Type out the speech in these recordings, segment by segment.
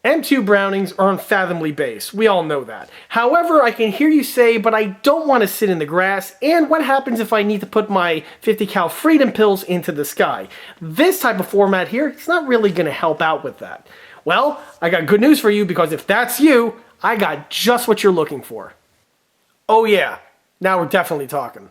M2 Brownings are unfathomably base. We all know that. However, I can hear you say, but I don't want to sit in the grass, and what happens if I need to put my 50 cal Freedom Pills into the sky? This type of format here, it's not really going to help out with that. Well, I got good news for you, because if that's you, I got just what you're looking for. Oh yeah, now we're definitely talking.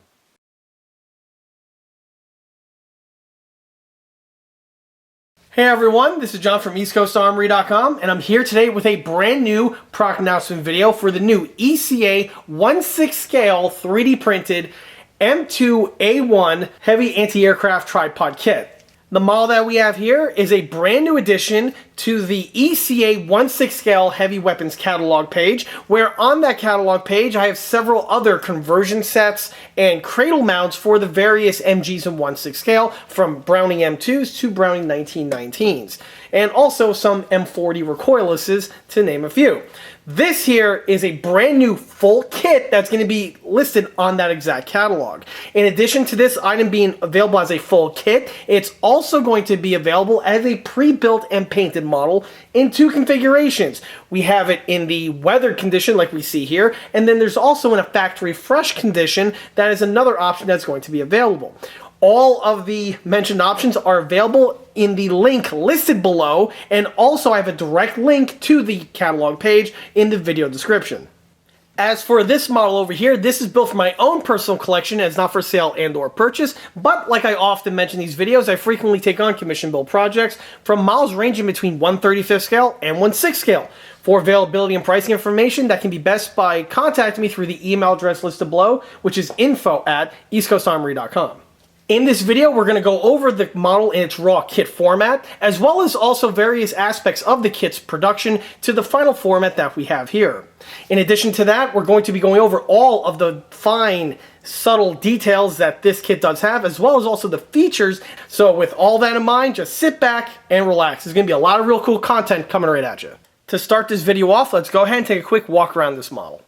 Hey everyone, this is John from EastCoastArmory.com, and I'm here today with a brand new product announcement video for the new ECA 1/6 scale 3D printed M2A1 heavy anti-aircraft tripod kit. The model that we have here is a brand new addition to the ECA 1/6 scale heavy weapons catalog page, where on that catalog page I have several other conversion sets and cradle mounts for the various MGs in 1/6 scale, from Browning M2s to Browning 1919s, and also some M40 recoillesses, to name a few. This here is a brand new full kit that's going to be listed on that exact catalog. In addition to this item being available as a full kit, it's also going to be available as a pre-built and painted model in two configurations. We have it in the weathered condition like we see here, and then there's also in a factory fresh condition. That is another option that's going to be available. All of the mentioned options are available in the link listed below, and also I have a direct link to the catalog page in the video description. As for this model over here, this is built for my own personal collection and it's not for sale and or purchase, but like I often mention in these videos, I frequently take on commission build projects from models ranging between 1/35 scale and 1/6 scale. For availability and pricing information, that can be best by contacting me through the email address listed below, which is info@eastcoastarmory.com. In this video, we're going to go over the model in its raw kit format, as well as also various aspects of the kit's production to the final format that we have here. In addition to that, we're going to be going over all of the fine, subtle details that this kit does have, as well as also the features. So with all that in mind, just sit back and relax. There's going to be a lot of real cool content coming right at you. To start this video off, let's go ahead and take a quick walk around this model.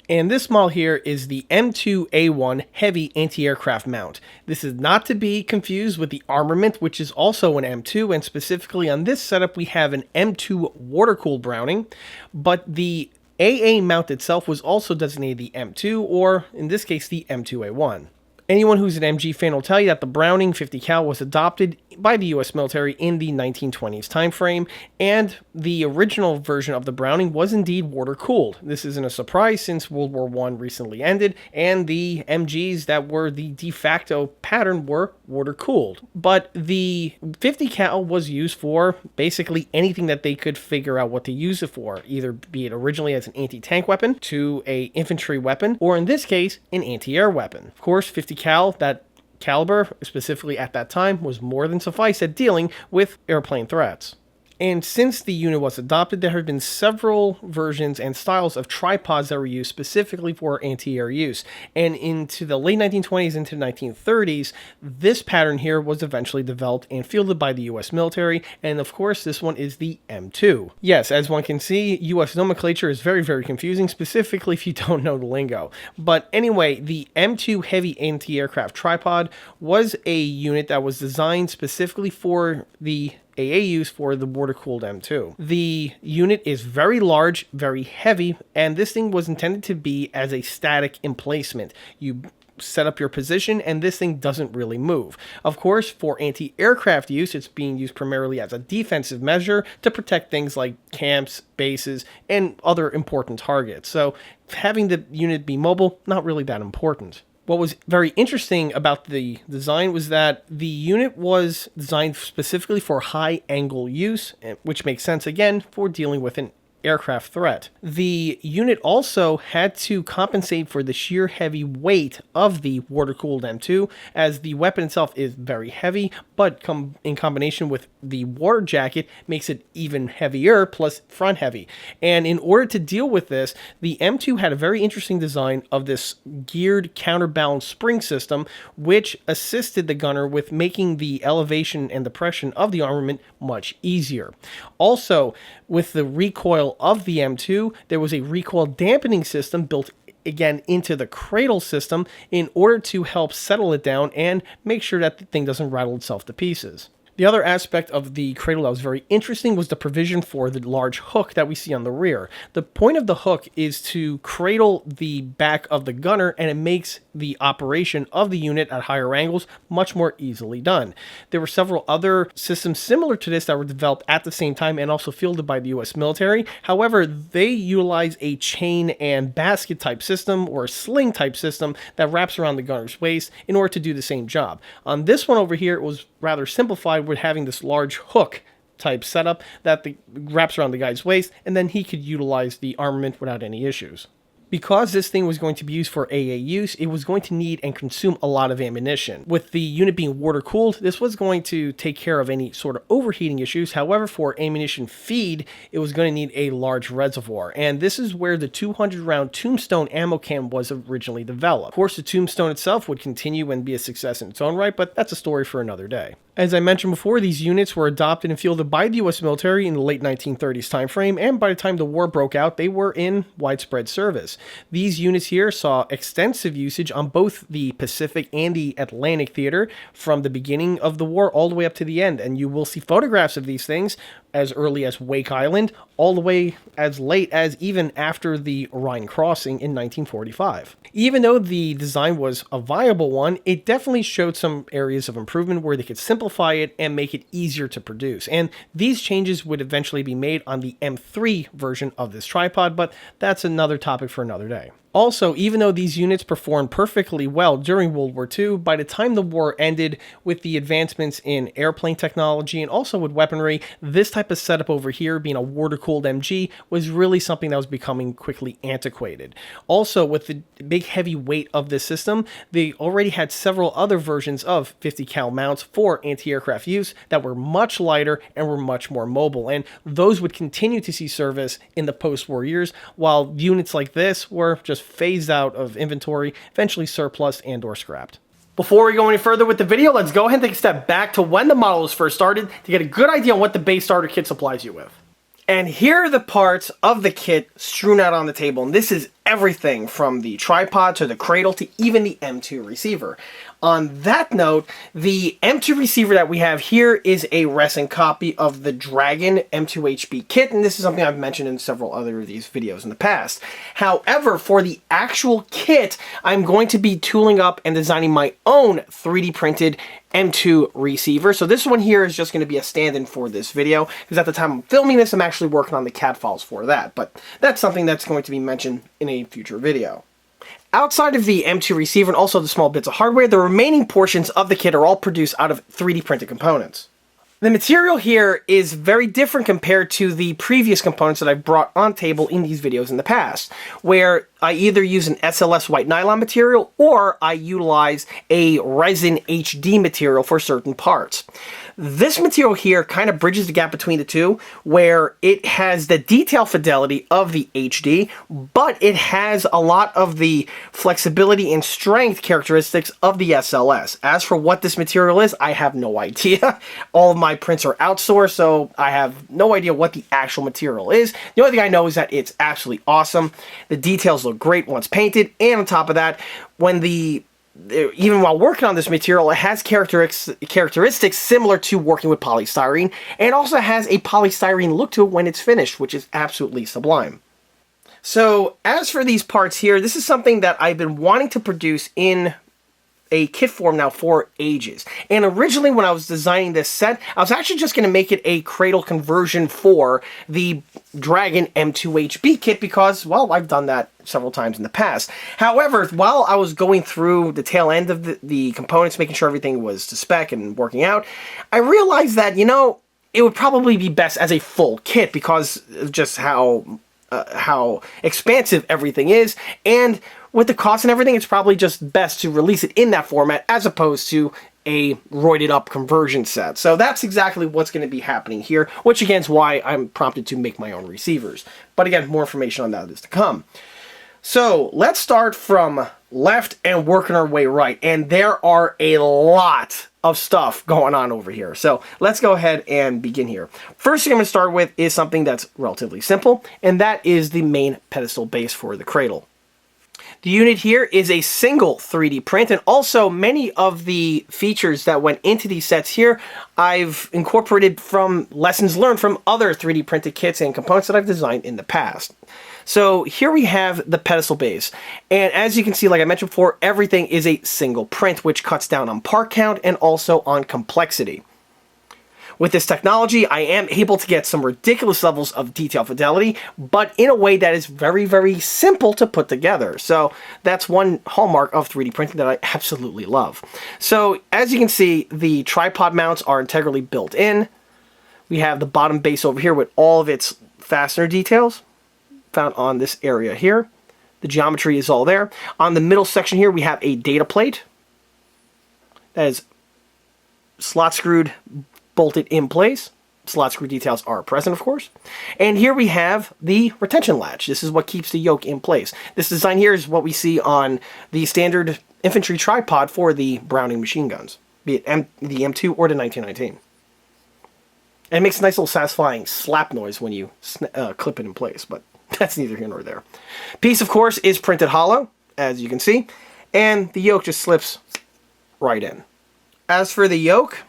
And this model here is the M2A1 heavy anti-aircraft mount. This is not to be confused with the Armament, which is also an M2, and specifically on this setup we have an M2 water-cooled Browning, but the AA mount itself was also designated the M2, or in this case the M2A1. Anyone who's an MG fan will tell you that the Browning 50 cal was adopted by the US military in the 1920s timeframe, and the original version of the Browning was indeed water-cooled. This isn't a surprise since World War I recently ended, and the MGs that were the de facto pattern were water-cooled. But the 50 cal was used for basically anything that they could figure out what to use it for, either be it originally as an anti-tank weapon to a infantry weapon, or in this case, an anti-air weapon. Of course, 50 cal, that caliber, specifically at that time, was more than suffice at dealing with airplane threats. And since the unit was adopted, there have been several versions and styles of tripods that were used specifically for anti-air use. And into the late 1920s into the 1930s, this pattern here was eventually developed and fielded by the US military. And of course, this one is the M2. Yes, as one can see, US nomenclature is very, very confusing, specifically if you don't know the lingo. But anyway, the M2 heavy anti-aircraft tripod was a unit that was designed specifically for the AA use for the water-cooled M2. The unit is very large, very heavy, and this thing was intended to be as a static emplacement. You set up your position and this thing doesn't really move. Of course, for anti-aircraft use, it's being used primarily as a defensive measure to protect things like camps, bases, and other important targets. So having the unit be mobile, not really that important. What was very interesting about the design was that the unit was designed specifically for high angle use, which makes sense again for dealing with an aircraft threat. The unit also had to compensate for the sheer heavy weight of the water-cooled M2, as the weapon itself is very heavy, but in combination with the water jacket makes it even heavier, plus front heavy. And in order to deal with this, the M2 had a very interesting design of this geared counterbalance spring system, which assisted the gunner with making the elevation and depression of the armament much easier. Also, with the recoil of the M2, there was a recoil dampening system built again into the cradle system in order to help settle it down and make sure that the thing doesn't rattle itself to pieces. The other aspect of the cradle that was very interesting was the provision for the large hook that we see on the rear. The point of the hook is to cradle the back of the gunner, and it makes the operation of the unit at higher angles much more easily done. There were several other systems similar to this that were developed at the same time and also fielded by the US military. However, they utilize a chain and basket type system or a sling type system that wraps around the gunner's waist in order to do the same job. On this one over here, it was rather simplified with having this large hook type setup that wraps around the guy's waist, and then he could utilize the armament without any issues. Because this thing was going to be used for AA use, it was going to need and consume a lot of ammunition. With the unit being water cooled, this was going to take care of any sort of overheating issues. However, for ammunition feed, it was going to need a large reservoir. And this is where the 200 round Tombstone ammo can was originally developed. Of course, the Tombstone itself would continue and be a success in its own right, but that's a story for another day. As I mentioned before, these units were adopted and fielded by the US military in the late 1930s timeframe, and by the time the war broke out, they were in widespread service. These units here saw extensive usage on both the Pacific and the Atlantic theater from the beginning of the war all the way up to the end, and you will see photographs of these things as early as Wake Island, all the way as late as even after the Rhine crossing in 1945. Even though the design was a viable one, it definitely showed some areas of improvement where they could simplify it and make it easier to produce. And these changes would eventually be made on the M3 version of this tripod, but that's another topic for another day. Also, even though these units performed perfectly well during World War II, by the time the war ended, with the advancements in airplane technology and also with weaponry, this type of setup over here, being a water-cooled MG, was really something that was becoming quickly antiquated. Also, with the big heavy weight of this system, they already had several other versions of 50 cal mounts for anti-aircraft use that were much lighter and were much more mobile, and those would continue to see service in the post-war years, while units like this were just phased out of inventory, eventually surplus and or scrapped. Before we go any further with the video, let's go ahead and take a step back to when the model was first started to get a good idea on what the base starter kit supplies you with. And here are the parts of the kit strewn out on the table, and this is everything from the tripod to the cradle to even the M2 receiver. On that note, the M2 receiver that we have here is a resin copy of the Dragon M2HB kit, and this is something I've mentioned in several other of these videos in the past. However, for the actual kit, I'm going to be tooling up and designing my own 3D printed M2 receiver. So this one here is just going to be a stand-in for this video, because at the time I'm filming this, I'm actually working on the CAD files for that, but that's something that's going to be mentioned in a future video. Outside of the M2 receiver and also the small bits of hardware, the remaining portions of the kit are all produced out of 3D printed components. The material here is very different compared to the previous components that I've brought on table in these videos in the past, where I either use an SLS white nylon material or I utilize a resin HD material for certain parts. This material here kind of bridges the gap between the two, where it has the detail fidelity of the HD, but it has a lot of the flexibility and strength characteristics of the SLS. As for what this material is, I have no idea. All of my prints are outsourced, so I have no idea what the actual material is. The only thing I know is that it's absolutely awesome. The details look great once painted, and on top of that, even while working on this material, it has characteristics similar to working with polystyrene, and also has a polystyrene look to it when it's finished, which is absolutely sublime. So, as for these parts here, this is something that I've been wanting to produce in a kit form now for ages. And originally when I was designing this set, I was actually just going to make it a cradle conversion for the Dragon M2HB kit because, well, I've done that several times in the past. However, while I was going through the tail end of the components, making sure everything was to spec and working out, I realized that, you know, it would probably be best as a full kit because of just how expansive everything is, and with the cost and everything, it's probably just best to release it in that format as opposed to a roided up conversion set. So that's exactly what's going to be happening here, which again is why I'm prompted to make my own receivers. But again, more information on that is to come. So let's start from left and working our way right, and there are a lot of stuff going on over here. So let's go ahead and begin here. First thing I'm going to start with is something that's relatively simple, and that is the main pedestal base for the cradle. The unit here is a single 3D print, and also many of the features that went into these sets here I've incorporated from lessons learned from other 3D printed kits and components that I've designed in the past. So here we have the pedestal base, and as you can see, like I mentioned before, everything is a single print, which cuts down on part count and also on complexity. With this technology, I am able to get some ridiculous levels of detail fidelity, but in a way that is very, very simple to put together. So that's one hallmark of 3D printing that I absolutely love. So as you can see, the tripod mounts are integrally built in. We have the bottom base over here with all of its fastener details found on this area here. The geometry is all there. On the middle section here, we have a data plate that is slot screwed, bolted in place. Slot screw details are present, of course. And here we have the retention latch. This is what keeps the yoke in place. This design here is what we see on the standard infantry tripod for the Browning machine guns, be it the M2 or the 1919. And it makes a nice little satisfying slap noise when you clip it in place, but that's neither here nor there. Piece, of course, is printed hollow, as you can see, and the yoke just slips right in. As for the yoke,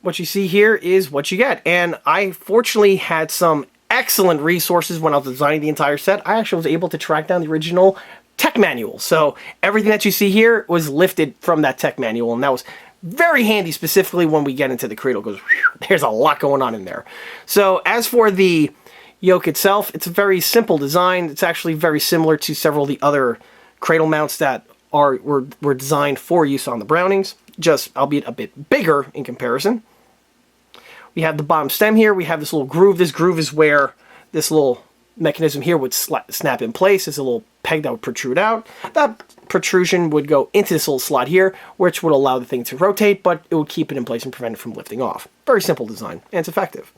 what you see here is what you get. And I fortunately had some excellent resources when I was designing the entire set. I actually was able to track down the original tech manual. So everything that you see here was lifted from that tech manual, and that was very handy, specifically when we get into the cradle, because there's a lot going on in there. So as for the yoke itself, it's a very simple design. It's actually very similar to several of the other cradle mounts that were designed for use on the Brownings, just albeit a bit bigger in comparison. We have the bottom stem here. We have this little groove. This groove is where this little mechanism here would snap in place. There's a little peg that would protrude out. That protrusion would go into this little slot here, which would allow the thing to rotate, but it would keep it in place and prevent it from lifting off. Very simple design, and it's effective.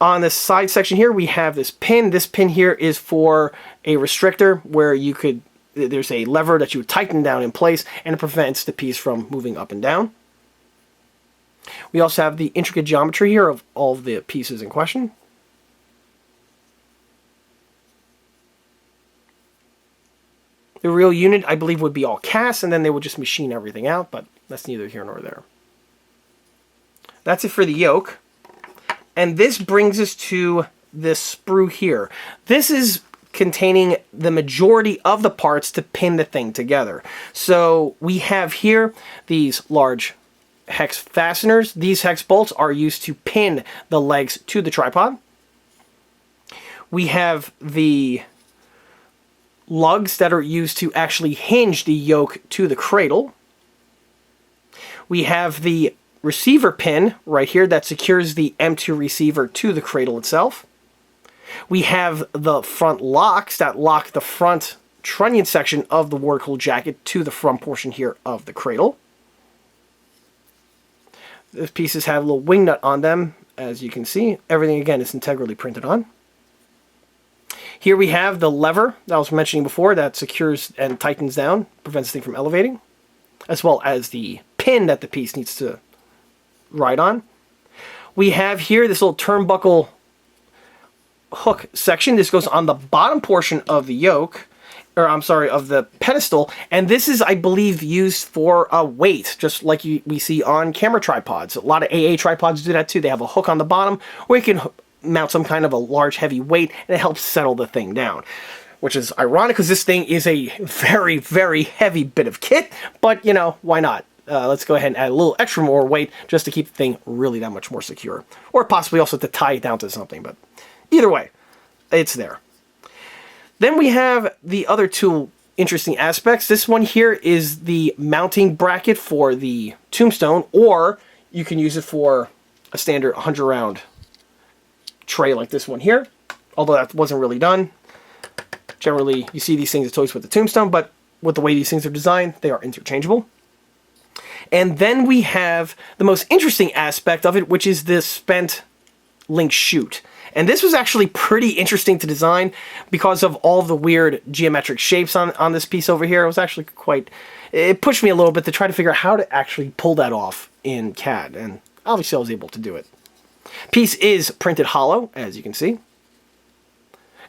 On the side section here, we have this pin. This pin here is for a restrictor where there's a lever that you would tighten down in place, and it prevents the piece from moving up and down. We also have the intricate geometry here of all of the pieces in question. The real unit, I believe, would be all cast, and then they would just machine everything out, but that's neither here nor there. That's it for the yoke. And this brings us to this sprue here. This is containing the majority of the parts to pin the thing together. So we have here these large hex fasteners. These hex bolts are used to pin the legs to the tripod. We have the lugs that are used to actually hinge the yoke to the cradle. We have the receiver pin right here that secures the M2 receiver to the cradle itself. We have the front locks that lock the front trunnion section of the water-cooled jacket to the front portion here of the cradle. These pieces have a little wing nut on them, as you can see. Everything, again, is integrally printed on. Here we have the lever that I was mentioning before that secures and tightens down, prevents the thing from elevating, as well as the pin that the piece needs to ride on. We have here this little turnbuckle hook section. This goes on the bottom portion of the yoke, or I'm sorry, of the pedestal, and this is, I believe, used for a weight, just like we see on camera tripods. A lot of AA tripods do that too. They have a hook on the bottom where you can mount some kind of a large heavy weight, and it helps settle the thing down. Which is ironic because this thing is a very, very heavy bit of kit, but you know, why not? Let's go ahead and add a little extra more weight just to keep the thing really that much more secure. Or possibly also to tie it down to something, but either way, it's there. Then we have the other two interesting aspects. This one here is the mounting bracket for the tombstone, or you can use it for a standard 100-round tray like this one here, although that wasn't really done. Generally, you see these things as toys with the tombstone, but with the way these things are designed, they are interchangeable. And then we have the most interesting aspect of it, which is this spent link chute. And this was actually pretty interesting to design because of all the weird geometric shapes on this piece over here. It was actually it pushed me a little bit to try to figure out how to actually pull that off in CAD, and obviously I was able to do it. Piece is printed hollow, as you can see.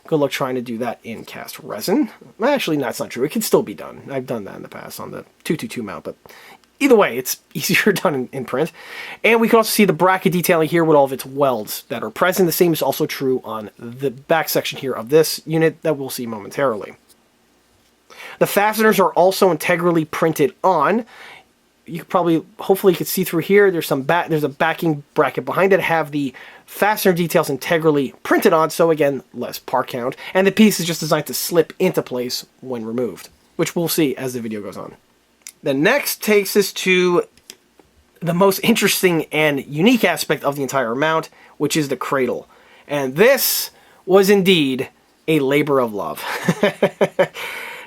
Good luck trying to do that in cast resin. Actually, that's not true. It can still be done. I've done that in the past on the 222 mount, but either way, it's easier done in print. And we can also see the bracket detailing here with all of its welds that are present. The same is also true on the back section here of this unit that we'll see momentarily. The fasteners are also integrally printed on. You could probably, hopefully you can see through here, there's a backing bracket behind it, have the fastener details integrally printed on, so again, less part count. And the piece is just designed to slip into place when removed, which we'll see as the video goes on. The next takes us to the most interesting and unique aspect of the entire mount, which is the cradle. And this was indeed a labor of love.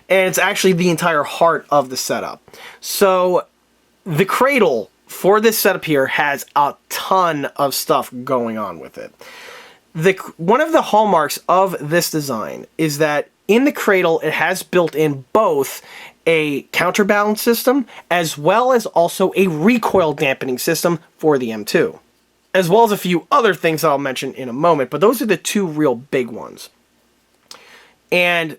And it's actually the entire heart of the setup. So the cradle for this setup here has a ton of stuff going on with it. One of the hallmarks of this design is that in the cradle it has built in both a counterbalance system as well as also a recoil dampening system for the M2. As well as a few other things I'll mention in a moment, but those are the two real big ones. And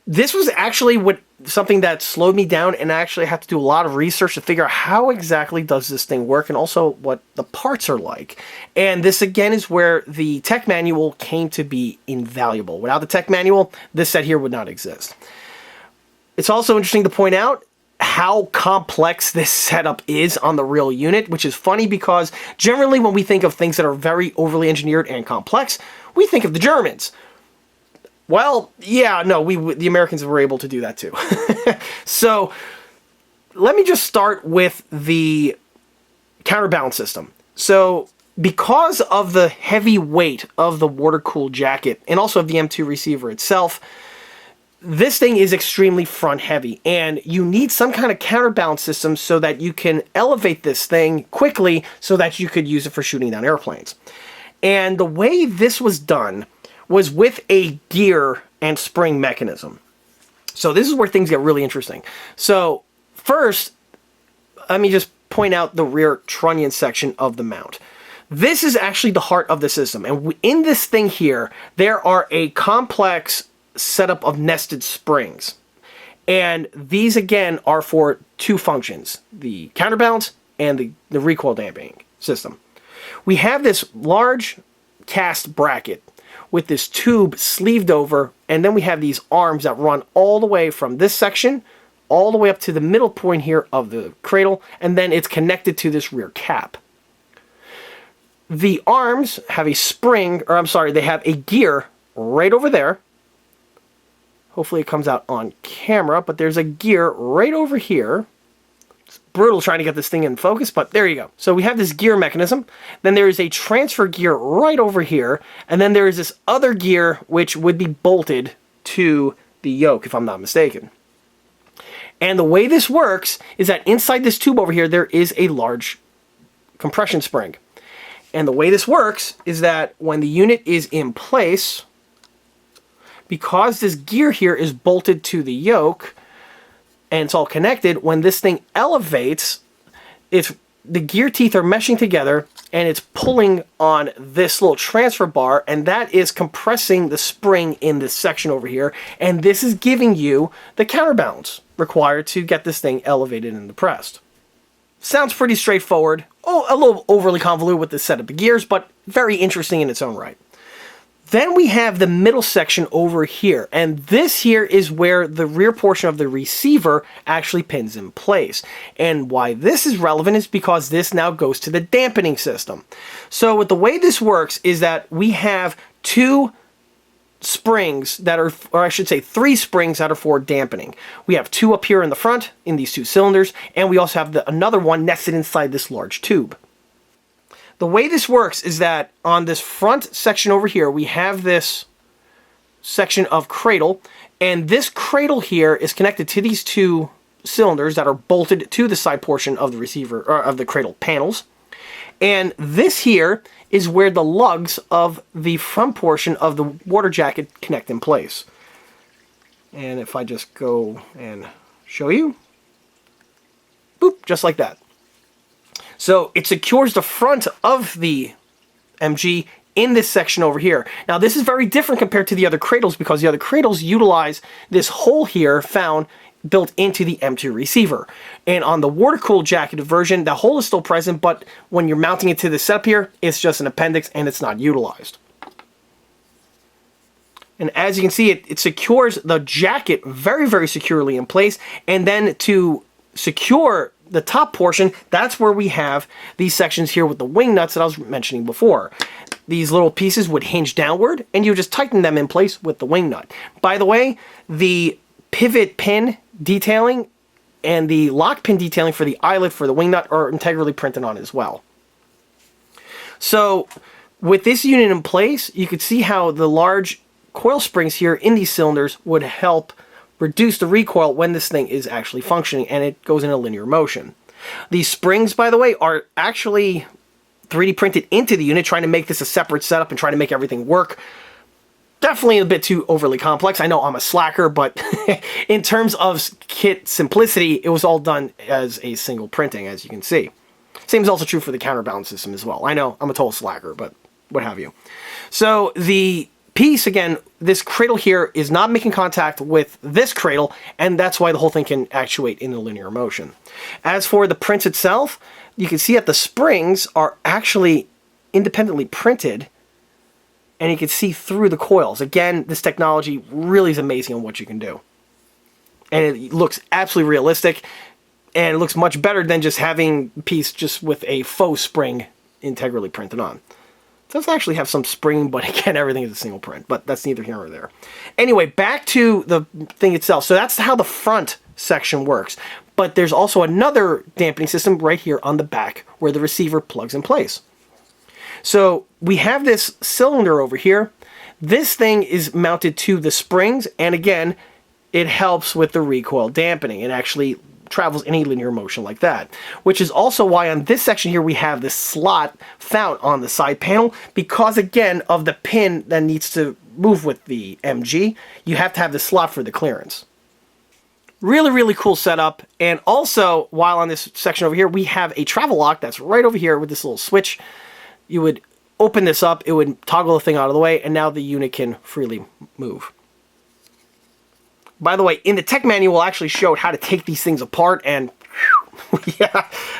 this was actually something that slowed me down, and I actually had to do a lot of research to figure out how exactly does this thing work and also what the parts are like. And this again is where the tech manual came to be invaluable. Without the tech manual, this set here would not exist. It's also interesting to point out how complex this setup is on the real unit, which is funny because generally when we think of things that are very overly engineered and complex, we think of the Germans. Well, yeah, no, the Americans were able to do that too. So, let me just start with the counterbalance system. So, because of the heavy weight of the water-cooled jacket, and also of the M2 receiver itself, this thing is extremely front-heavy, and you need some kind of counterbalance system so that you can elevate this thing quickly so that you could use it for shooting down airplanes. And the way this was done was with a gear and spring mechanism. So this is where things get really interesting. So first, let me just point out the rear trunnion section of the mount. This is actually the heart of the system. And in this thing here, there are a complex setup of nested springs. And these again are for two functions, the counterbalance and the recoil dampening system. We have this large cast bracket with this tube sleeved over, and then we have these arms that run all the way from this section all the way up to the middle point here of the cradle, and then it's connected to this rear cap. The arms have a spring, or I'm sorry, they have a gear right over there. Hopefully it comes out on camera, but there's a gear right over here. It's brutal trying to get this thing in focus, but there you go. So we have this gear mechanism. Then there is a transfer gear right over here. And then there is this other gear which would be bolted to the yoke, if I'm not mistaken. And the way this works is that inside this tube over here, there is a large compression spring. And the way this works is that when the unit is in place, because this gear here is bolted to the yoke, and it's all connected, when this thing elevates, the gear teeth are meshing together, and it's pulling on this little transfer bar, and that is compressing the spring in this section over here, and this is giving you the counterbalance required to get this thing elevated and depressed. Sounds pretty straightforward. Oh, a little overly convoluted with the setup of gears, but very interesting in its own right. Then we have the middle section over here, and this here is where the rear portion of the receiver actually pins in place. And why this is relevant is because this now goes to the dampening system. So with the way this works is that we have two springs that are, or I should say 3 springs that are for dampening. We have 2 up here in the front in these 2 cylinders, and we also have another one nested inside this large tube. The way this works is that on this front section over here, we have this section of cradle, and this cradle here is connected to these 2 cylinders that are bolted to the side portion of the receiver, or of the cradle panels. And this here is where the lugs of the front portion of the water jacket connect in place. And if I just go and show you, boop, just like that. So it secures the front of the MG in this section over here. Now this is very different compared to the other cradles because the other cradles utilize this hole here found built into the M2 receiver. And on the water-cooled jacketed version, the hole is still present, but when you're mounting it to the setup here, it's just an appendix and it's not utilized. And as you can see, it secures the jacket very, very securely in place. And then to secure the top portion, that's where we have these sections here with the wing nuts that I was mentioning before. These little pieces would hinge downward, and you just tighten them in place with the wing nut. By the way, the pivot pin detailing and the lock pin detailing for the eyelet for the wing nut are integrally printed on as well. So with this unit in place, you could see how the large coil springs here in these cylinders would help reduce the recoil when this thing is actually functioning and it goes in a linear motion. These springs, by the way, are actually 3D printed into the unit, trying to make this a separate setup and trying to make everything work. Definitely a bit too overly complex. I know I'm a slacker, but in terms of kit simplicity, it was all done as a single printing, as you can see. Same is also true for the counterbalance system as well. I know I'm a total slacker, but what have you. So the piece, again, this cradle here is not making contact with this cradle, and that's why the whole thing can actuate in a linear motion. As for the print itself, you can see that the springs are actually independently printed, and you can see through the coils. Again, this technology really is amazing on what you can do. And it looks absolutely realistic, and it looks much better than just having a piece just with a faux spring integrally printed on. It does actually have some spring, but again, everything is a single print, but that's neither here nor there. Anyway, back to the thing itself. So that's how the front section works. But there's also another dampening system right here on the back where the receiver plugs in place. So we have this cylinder over here. This thing is mounted to the springs, and again, it helps with the recoil dampening. It actually travels in a linear motion like that, which is also why on this section here we have this slot found on the side panel, because again of the pin that needs to move with the MG, you have to have the slot for the clearance. Really, really cool setup. And also, while on this section over here, we have a travel lock that's right over here with this little switch. You would open this up, it would toggle the thing out of the way, and now the unit can freely move. By the way, in the tech manual, I actually showed how to take these things apart, and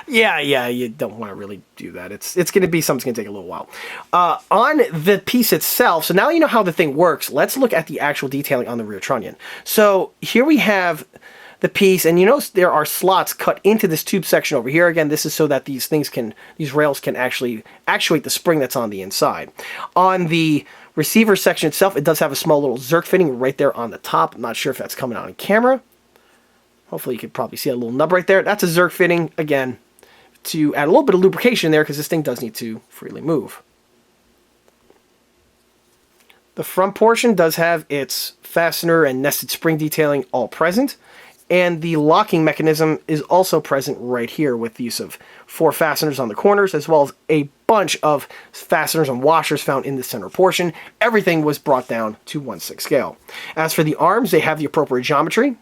yeah, you don't want to really do that. It's going to be something that's going to take a little while. On the piece itself, so now you know how the thing works, let's look at the actual detailing on the rear trunnion. So here we have the piece, and you notice there are slots cut into this tube section over here. Again, this is so that these rails can actually actuate the spring that's on the inside. On the receiver section itself, it does have a small little Zerk fitting right there on the top. I'm not sure if that's coming out on camera. Hopefully you can probably see a little nub right there. That's a Zerk fitting, again, to add a little bit of lubrication there because this thing does need to freely move. The front portion does have its fastener and nested spring detailing all present. And the locking mechanism is also present right here with the use of 4 fasteners on the corners, as well as a bunch of fasteners and washers found in the center portion. Everything was brought down to 1/6 scale. As for the arms, they have the appropriate geometry,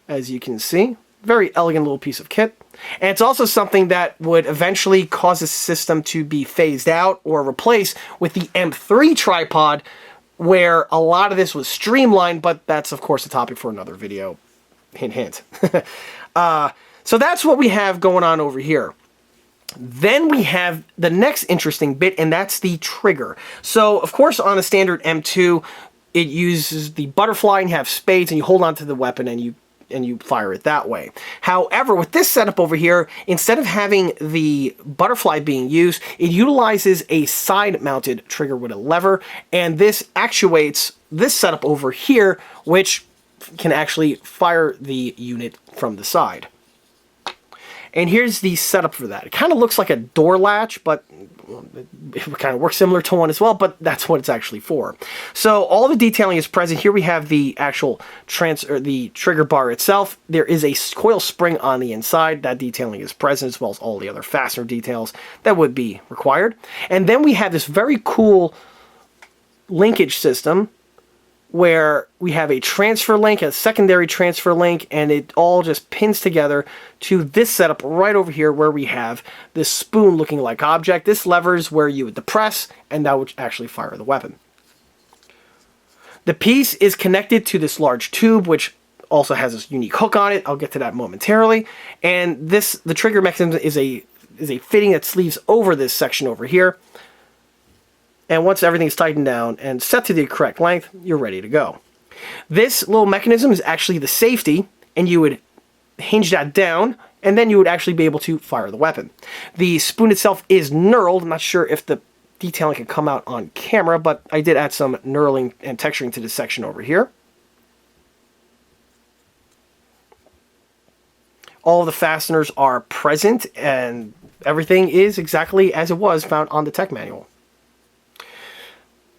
as you can see. Very elegant little piece of kit. And it's also something that would eventually cause the system to be phased out or replaced with the M3 tripod, where a lot of this was streamlined, but that's, of course, a topic for another video. Hint, hint. So that's what we have going on over here. Then we have the next interesting bit, and that's the trigger. So, of course, on a standard M2, it uses the butterfly, and you have spades, and you hold onto the weapon, and you fire it that way. However, with this setup over here, instead of having the butterfly being used, it utilizes a side-mounted trigger with a lever, and this actuates this setup over here, which can actually fire the unit from the side. And here's the setup for that. It kind of looks like a door latch, but it kind of works similar to one as well, but that's what it's actually for. So all the detailing is present. Here we have the actual the trigger bar itself. There is a coil spring on the inside. That detailing is present, as well as all the other fastener details that would be required. And then we have this very cool linkage system where we have a transfer link, a secondary transfer link, and it all just pins together to this setup right over here where we have this spoon looking like object. This lever is where you would depress, and that would actually fire the weapon. The piece is connected to this large tube, which also has this unique hook on it. I'll get to that momentarily. And the trigger mechanism is a fitting that sleeves over this section over here. And once everything's tightened down and set to the correct length, you're ready to go. This little mechanism is actually the safety, and you would hinge that down, and then you would actually be able to fire the weapon. The spoon itself is knurled. I'm not sure if the detailing can come out on camera, but I did add some knurling and texturing to this section over here. All of the fasteners are present, and everything is exactly as it was found on the tech manual.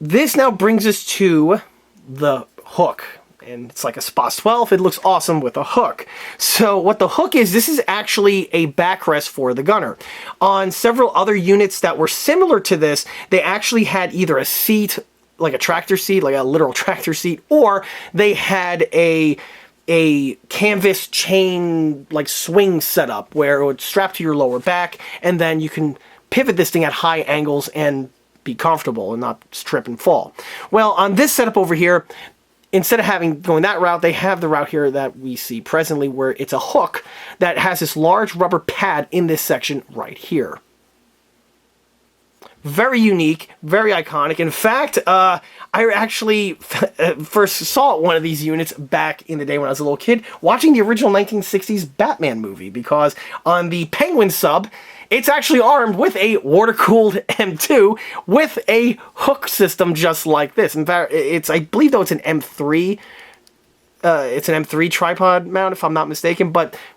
This now brings us to the hook, and it's like a SPOS 12. It looks awesome with a hook. So what the hook is, this is actually a backrest for the gunner. On several other units that were similar to this, they actually had either a seat, like a tractor seat, like a literal tractor seat, or they had a canvas chain like swing setup where it would strap to your lower back, and then you can pivot this thing at high angles and be comfortable and not trip and fall. Well, on this setup over here, instead of going that route, they have the route here that we see presently where it's a hook that has this large rubber pad in this section right here. Very unique, very iconic. In fact, I actually first saw one of these units back in the day when I was a little kid, watching the original 1960s Batman movie, because on the Penguin sub, it's actually armed with a water-cooled M2 with a hook system just like this. In fact, I believe though it's an M3. It's an M3 tripod mount, if I'm not mistaken,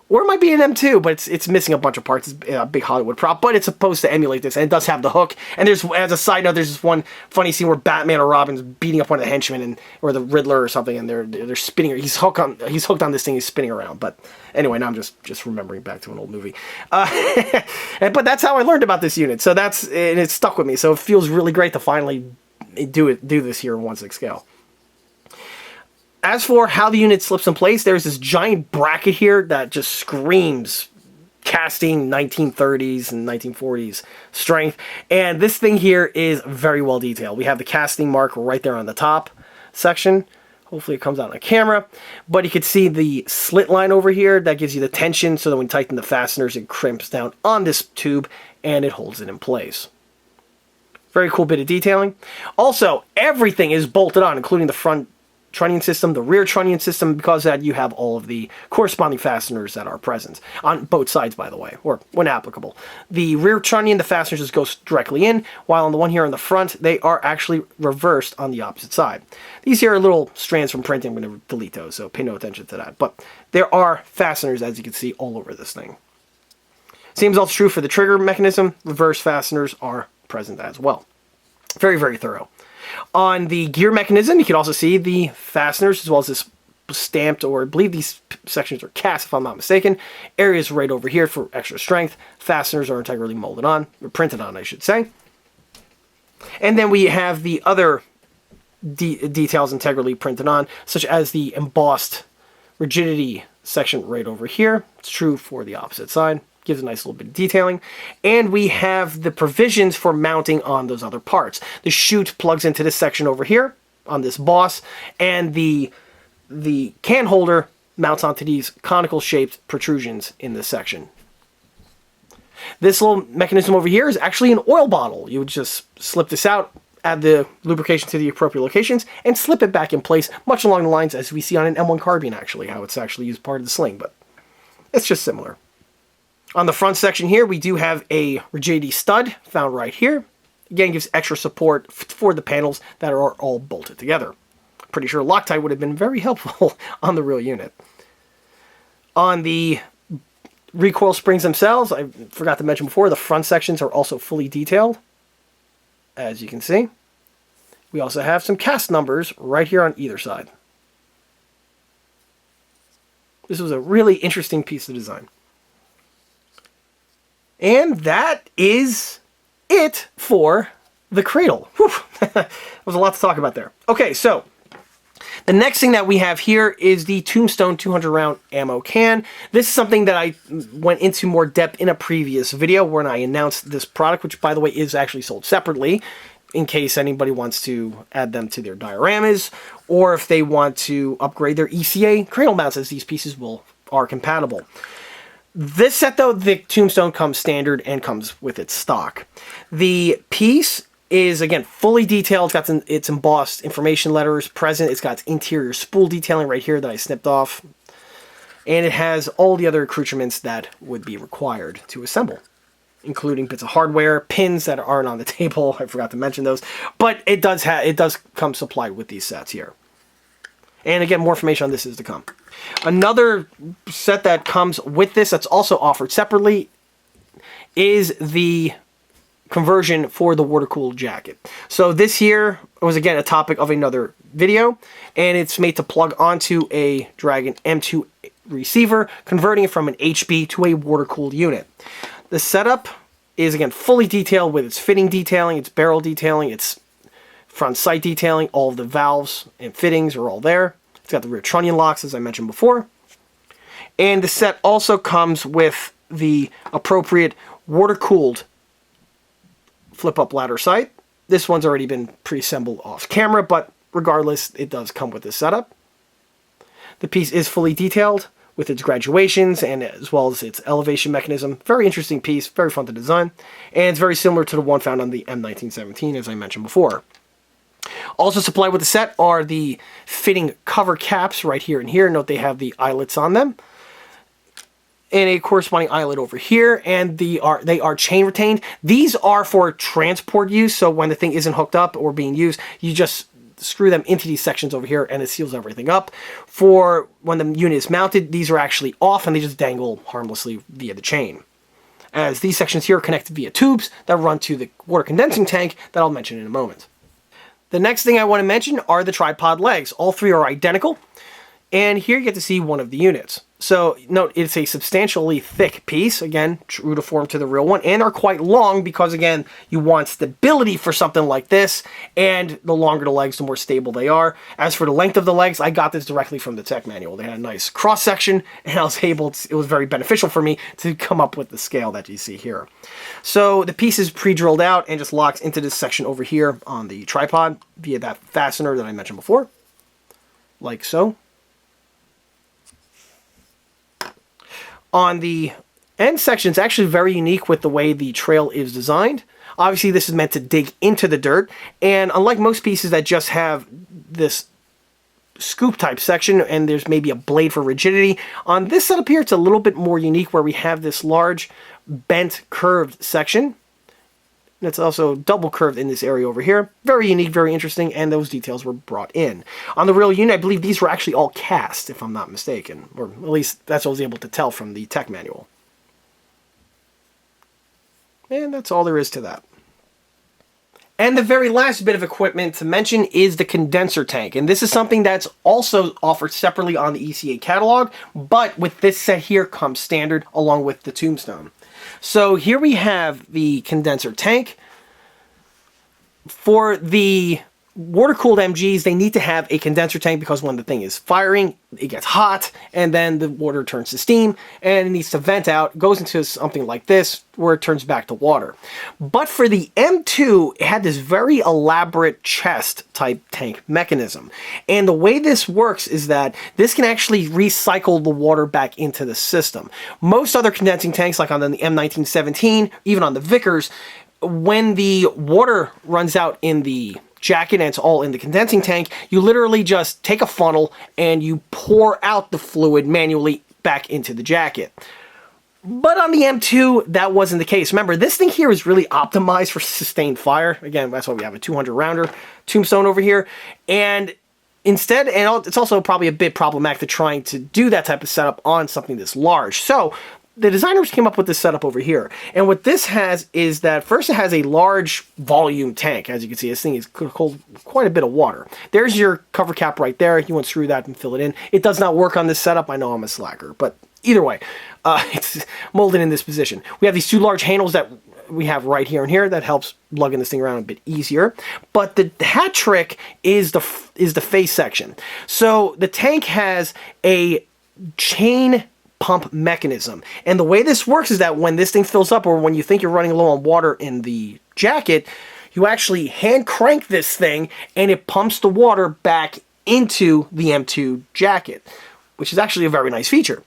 or it might be an M2, but it's missing a bunch of parts. It's a big Hollywood prop, but it's supposed to emulate this, and it does have the hook. And there's, as a side note, there's this one funny scene where Batman or Robin's beating up one of the henchmen, or the Riddler or something, and they're spinning. He's hooked on this thing. He's spinning around. But anyway, now I'm just remembering back to an old movie. But that's how I learned about this unit. So and it stuck with me. So it feels really great to finally do this here in 1/6 scale. As for how the unit slips in place, there's this giant bracket here that just screams casting 1930s and 1940s strength. And this thing here is very well detailed. We have the casting mark right there on the top section. Hopefully it comes out on camera. But you can see the slit line over here. That gives you the tension so that when you tighten the fasteners, it crimps down on this tube and it holds it in place. Very cool bit of detailing. Also, everything is bolted on, including the front trunnion system, the rear trunnion system, because that you have all of the corresponding fasteners that are present on both sides, by the way, or when applicable. The rear trunnion, the fasteners just go directly in, while on the one here on the front, they are actually reversed on the opposite side. These here are little strands from printing. I'm going to delete those, so pay no attention to that. But there are fasteners, as you can see, all over this thing. Same is also true for the trigger mechanism. Reverse fasteners are present as well. Very, very thorough. On the gear mechanism, you can also see the fasteners as well as this stamped, or I believe these sections are cast if I'm not mistaken. Areas right over here for extra strength. Fasteners are integrally molded on, or printed on, I should say. And then we have the other details integrally printed on, such as the embossed rigidity section right over here. It's true for the opposite side. Gives a nice little bit of detailing. And we have the provisions for mounting on those other parts. The chute plugs into this section over here on this boss, and the can holder mounts onto these conical shaped protrusions in this section. This little mechanism over here is actually an oil bottle. You would just slip this out, add the lubrication to the appropriate locations, and slip it back in place, much along the lines as we see on an M1 carbine, actually, how it's actually used part of the sling, but it's just similar. On the front section here, we do have a rigidity stud found right here. Again, gives extra support for the panels that are all bolted together. Pretty sure Loctite would have been very helpful on the real unit. On the recoil springs themselves, I forgot to mention before, the front sections are also fully detailed, as you can see. We also have some cast numbers right here on either side. This was a really interesting piece of design. And that is it for the cradle. Whew. That was a lot to talk about there. Okay, so The next thing that we have here is the Tombstone 200 round ammo can. This is something that I went into more depth in a previous video when I announced this product, which by the way is actually sold separately in case anybody wants to add them to their dioramas or if they want to upgrade their ECA cradle mounts, as these pieces are compatible. This set though, the Tombstone comes standard and comes with its stock. The piece is, again, fully detailed. It's got its embossed information letters present. It's got its interior spool detailing right here that I snipped off. And it has all the other accoutrements that would be required to assemble, including bits of hardware, pins that aren't on the table. I forgot to mention those. But it does come supplied with these sets here. And again, more information on this is to come. Another set that comes with this that's also offered separately is the conversion for the water-cooled jacket. So this here was again a topic of another video, and it's made to plug onto a Dragon M2 receiver, converting it from an HB to a water-cooled unit. The setup is again fully detailed with its fitting detailing, its barrel detailing, its front sight detailing. All of the valves and fittings are all there. It's got the rear trunnion locks, as I mentioned before. And the set also comes with the appropriate water-cooled flip-up ladder sight. This one's already been pre-assembled off camera, but regardless, it does come with this setup. The piece is fully detailed with its graduations and as well as its elevation mechanism. Very interesting piece, very fun to design, and it's very similar to the one found on the M1917, as I mentioned before. Also supplied with the set are the fitting cover caps right here and here. Note they have the eyelets on them, and a corresponding eyelet over here, and they are chain retained. These are for transport use, so when the thing isn't hooked up or being used, you just screw them into these sections over here and it seals everything up. For when the unit is mounted, these are actually off and they just dangle harmlessly via the chain, as these sections here are connected via tubes that run to the water condensing tank that I'll mention in a moment. The next thing I want to mention are the tripod legs. All three are identical, and here you get to see one of the units. So note it's a substantially thick piece, again, true to form to the real one, and are quite long because, again, you want stability for something like this, and the longer the legs, the more stable they are. As for the length of the legs, I got this directly from the tech manual. They had a nice cross-section, and I was able to, it was very beneficial for me to come up with the scale that you see here. So the piece is pre-drilled out and just locks into this section over here on the tripod via that fastener that I mentioned before, like so. On the end section, it's actually very unique with the way the trail is designed. Obviously, this is meant to dig into the dirt, and unlike most pieces that just have this scoop type section and there's maybe a blade for rigidity, on this setup here, it's a little bit more unique where we have this large bent curved section. It's also double curved in this area over here. Very unique, very interesting, and those details were brought in. On the real unit, I believe these were actually all cast, if I'm not mistaken. Or at least that's what I was able to tell from the tech manual. And that's all there is to that. And the very last bit of equipment to mention is the condenser tank. And this is something that's also offered separately on the ECA catalog, but with this set here comes standard along with the Tombstone. So here we have the condenser tank. For the water-cooled MGs, they need to have a condenser tank because when the thing is firing, it gets hot, and then the water turns to steam, and it needs to vent out, goes into something like this, where it turns back to water. But for the M2, it had this very elaborate chest-type tank mechanism. And the way this works is that this can actually recycle the water back into the system. Most other condensing tanks, like on the M1917, even on the Vickers, when the water runs out in the jacket and it's all in the condensing tank, you literally just take a funnel and you pour out the fluid manually back into the jacket. But on the M2, that wasn't the case. Remember, this thing here is really optimized for sustained fire. Again, that's why we have a 200 rounder Tombstone over here. And instead, and it's also probably a bit problematic to trying to do that type of setup on something this large. So the designers came up with this setup over here. And what this has is that first it has a large volume tank. As you can see, this thing is hold quite a bit of water. There's your cover cap right there. You unscrew that and fill it in. It does not work on this setup. I know I'm a slacker, but either way, it's molded in this position. We have these two large handles that we have right here and here that helps lugging this thing around a bit easier. But the hat trick is the face section. So the tank has a chain pump mechanism, and the way this works is that when this thing fills up, or when you think you're running low on water in the jacket, you actually hand crank this thing and it pumps the water back into the M2 jacket, which is actually a very nice feature.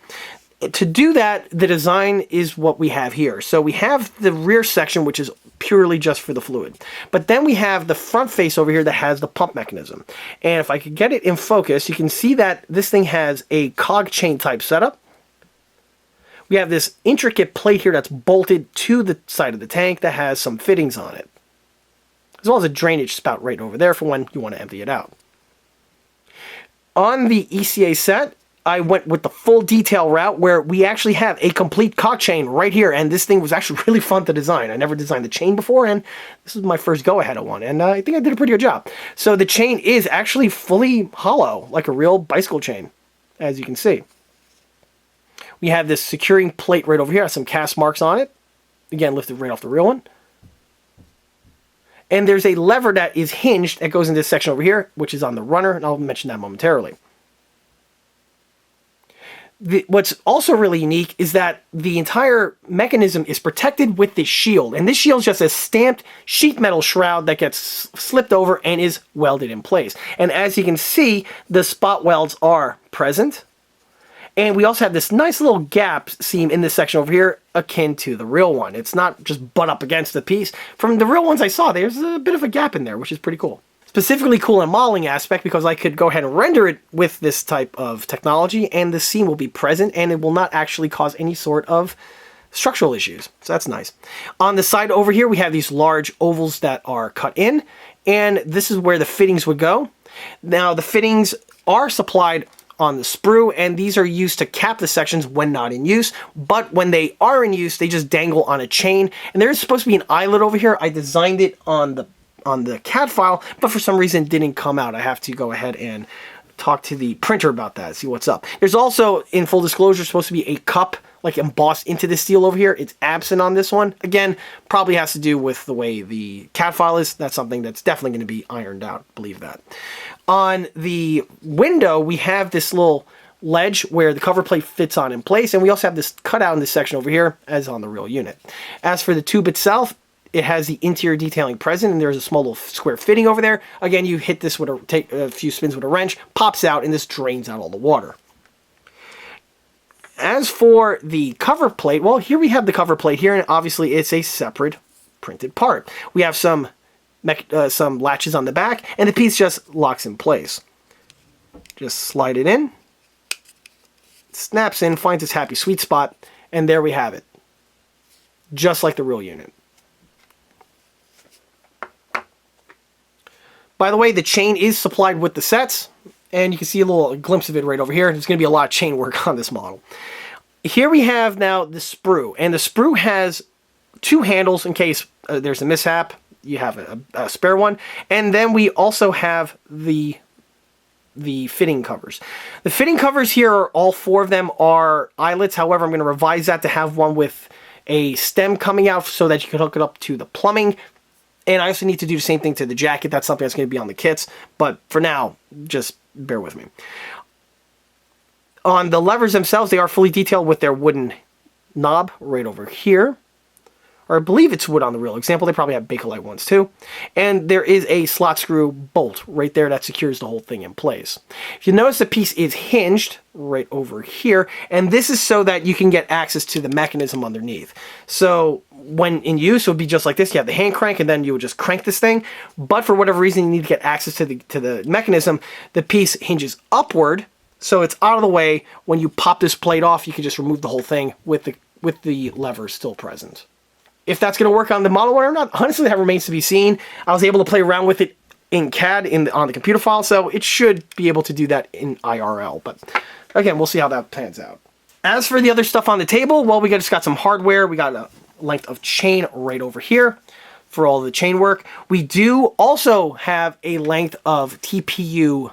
To do that, the design is what we have here. So we have the rear section, which is purely just for the fluid. But then we have the front face over here that has the pump mechanism. And if I could get it in focus, you can see that this thing has a cog chain type setup. We have this intricate plate here that's bolted to the side of the tank that has some fittings on it, as well as a drainage spout right over there for when you want to empty it out. On the ECA set, I went with the full detail route where we actually have a complete cog chain right here, and this thing was actually really fun to design. I never designed the chain before, and this is my first go-ahead at one, and I think I did a pretty good job. So the chain is actually fully hollow, like a real bicycle chain, as you can see. We have this securing plate right over here, has some cast marks on it. Again, lifted right off the real one. And there's a lever that is hinged that goes into this section over here, which is on the runner, and I'll mention that momentarily. What's also really unique is that the entire mechanism is protected with this shield, and this shield is just a stamped sheet metal shroud that gets slipped over and is welded in place. And as you can see, the spot welds are present. And we also have this nice little gap seam in this section over here, akin to the real one. It's not just butt up against the piece. From the real ones I saw, there's a bit of a gap in there, which is pretty cool. Specifically cool in modeling aspect because I could go ahead and render it with this type of technology, and the seam will be present, and it will not actually cause any sort of structural issues. So that's nice. On the side over here, we have these large ovals that are cut in, and this is where the fittings would go. Now, the fittings are supplied on the sprue, and these are used to cap the sections when not in use, but when they are in use, they just dangle on a chain. And there is supposed to be an eyelet over here. I designed it on the CAD file, but for some reason it didn't come out. I have to go ahead and talk to the printer about that, see what's up. There's also, in full disclosure, supposed to be a cup like embossed into the steel over here. It's absent on this one. Again, probably has to do with the way the CAD file is. That's something that's definitely going to be ironed out, believe that. On the window, we have this little ledge where the cover plate fits on in place, and we also have this cutout in this section over here, as on the real unit. As for the tube itself, it has the interior detailing present, and there's a small little square fitting over there. Again, you hit this with take a few spins with a wrench, pops out, and this drains out all the water. As for the cover plate, well, here we have the cover plate here, and obviously it's a separate printed part. We have some latches on the back, and the piece just locks in place. Just slide it in, snaps in, finds its happy sweet spot, and there we have it. Just like the real unit. By the way, the chain is supplied with the sets, and you can see a little glimpse of it right over here. There's going to be a lot of chain work on this model. Here we have now the sprue, and the sprue has two handles in case there's a mishap. You have a spare one, and then we also have the fitting covers. The fitting covers here, all four of them are eyelets. However, I'm going to revise that to have one with a stem coming out so that you can hook it up to the plumbing. And I also need to do the same thing to the jacket. That's something that's going to be on the kits. But for now, just bear with me. On the levers themselves, they are fully detailed with their wooden knob right over here. Or I believe it's wood on the real example. They probably have Bakelite ones too. And there is a slot screw bolt right there that secures the whole thing in place. If you notice, the piece is hinged right over here. And this is so that you can get access to the mechanism underneath. So when in use, it would be just like this. You have the hand crank, and then you would just crank this thing. But for whatever reason, you need to get access to the mechanism. The piece hinges upward, so it's out of the way. When you pop this plate off, you can just remove the whole thing with the lever still present. If that's going to work on the model or not, honestly, that remains to be seen. I was able to play around with it in CAD on the computer file, so it should be able to do that in IRL. But again, we'll see how that pans out. As for the other stuff on the table, well, we just got some hardware. We got a length of chain right over here for all the chain work. We do also have a length of TPU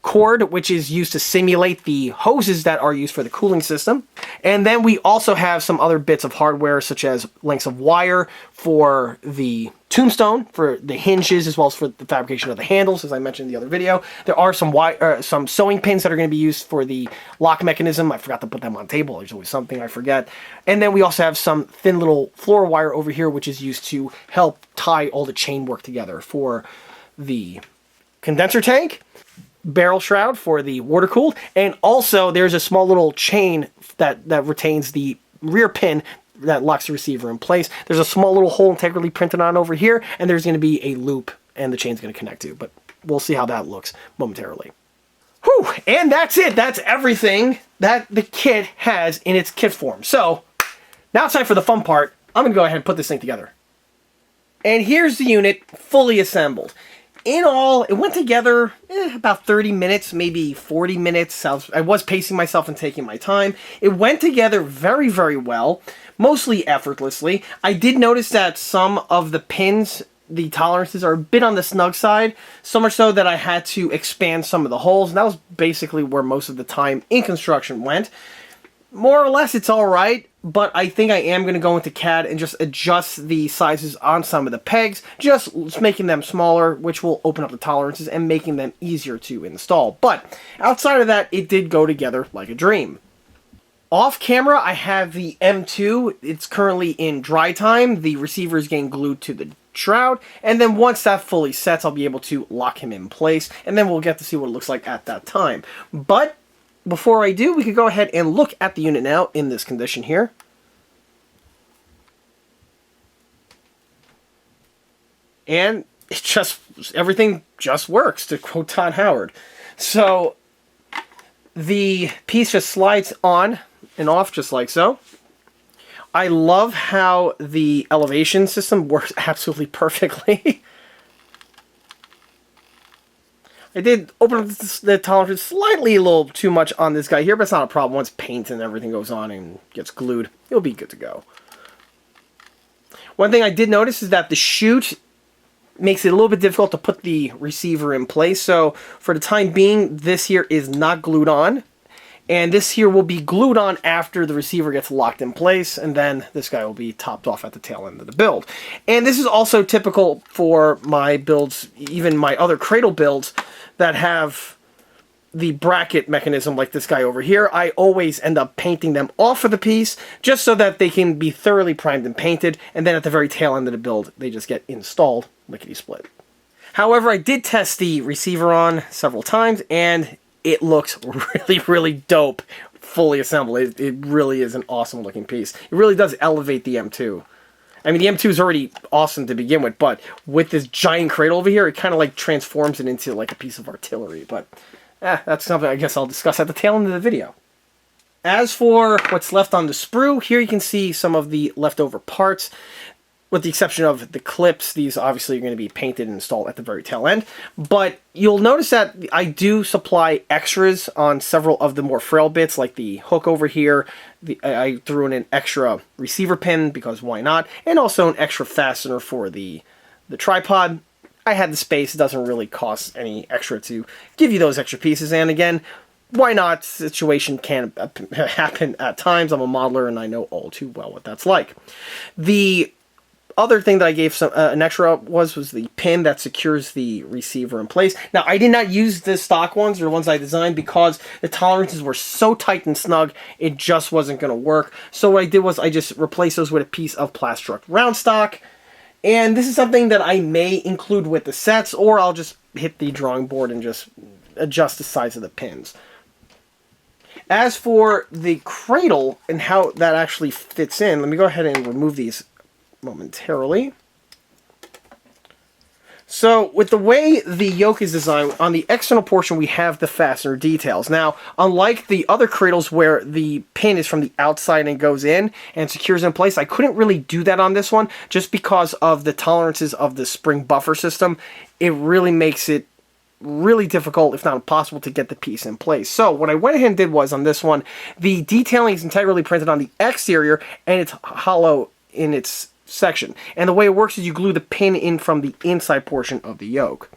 cord, which is used to simulate the hoses that are used for the cooling system. And then we also have some other bits of hardware, such as lengths of wire for the tombstone, for the hinges, as well as for the fabrication of the handles, as I mentioned in the other video. There are some sewing pins that are going to be used for the lock mechanism. I forgot to put them on the table. There's always something I forget. And then we also have some thin little floor wire over here, which is used to help tie all the chain work together for the condenser tank, barrel shroud for the water cooled, and also there's a small little chain that retains the rear pin that locks the receiver in place. There's a small little hole integrally printed on over here, and there's going to be a loop and the chain's going to connect to, but we'll see how that looks momentarily. Whew, and that's it. That's everything that the kit has in its kit form. So now it's time for the fun part. I'm going to go ahead and put this thing together. And here's the unit fully assembled. In all, it went together about 30 minutes, maybe 40 minutes. I was pacing myself and taking my time. It went together very, very well, mostly effortlessly. I did notice that some of the pins, the tolerances, are a bit on the snug side, so much so that I had to expand some of the holes, and that was basically where most of the time in construction went. More or less, it's all right, but I think I am going to go into CAD and just adjust the sizes on some of the pegs, just making them smaller, which will open up the tolerances and making them easier to install. But outside of that, it did go together like a dream. Off camera, I have the M2. It's currently in dry time. The receiver is getting glued to the shroud, and then once that fully sets, I'll be able to lock him in place, and then we'll get to see what it looks like at that time. But before I do, we could go ahead and look at the unit now in this condition here. And everything just works, to quote Todd Howard. So the piece just slides on and off just like so. I love how the elevation system works absolutely perfectly. I did open up the tolerance slightly a little too much on this guy here, but it's not a problem. Once paint and everything goes on and gets glued, it'll be good to go. One thing I did notice is that the chute makes it a little bit difficult to put the receiver in place. So for the time being, this here is not glued on. And this here will be glued on after the receiver gets locked in place, and then this guy will be topped off at the tail end of the build. And this is also typical for my builds, even my other cradle builds that have the bracket mechanism like this guy over here. I always end up painting them off of the piece just so that they can be thoroughly primed and painted, and then at the very tail end of the build, they just get installed lickety-split. However, I did test the receiver on several times, and it looks really, really dope, fully assembled. It really is an awesome looking piece. It really does elevate the M2. I mean, the M2 is already awesome to begin with, but with this giant cradle over here, it kind of like transforms it into like a piece of artillery. But that's something I guess I'll discuss at the tail end of the video. As for what's left on the sprue, here you can see some of the leftover parts. With the exception of the clips, these obviously are going to be painted and installed at the very tail end. But you'll notice that I do supply extras on several of the more frail bits, like the hook over here. I threw in an extra receiver pin, because why not? And also an extra fastener for the tripod. I had the space. It doesn't really cost any extra to give you those extra pieces. And again, why not? Situation can happen at times. I'm a modeler, and I know all too well what that's like. The other thing that I gave an extra was the pin that secures the receiver in place. Now, I did not use the stock ones, or ones I designed, because the tolerances were so tight and snug, it just wasn't going to work. So what I did was I just replaced those with a piece of Plastruct round stock. And this is something that I may include with the sets, or I'll just hit the drawing board and just adjust the size of the pins. As for the cradle and how that actually fits in, let me go ahead and remove these momentarily. So with the way the yoke is designed, on the external portion we have the fastener details. Now, unlike the other cradles where the pin is from the outside and goes in and secures in place, I couldn't really do that on this one just because of the tolerances of the spring buffer system. It really makes it really difficult, if not impossible, to get the piece in place. So what I went ahead and did was, on this one, the detailing is integrally printed on the exterior, and it's hollow in its section. And the way it works is you glue the pin in from the inside portion of the yoke.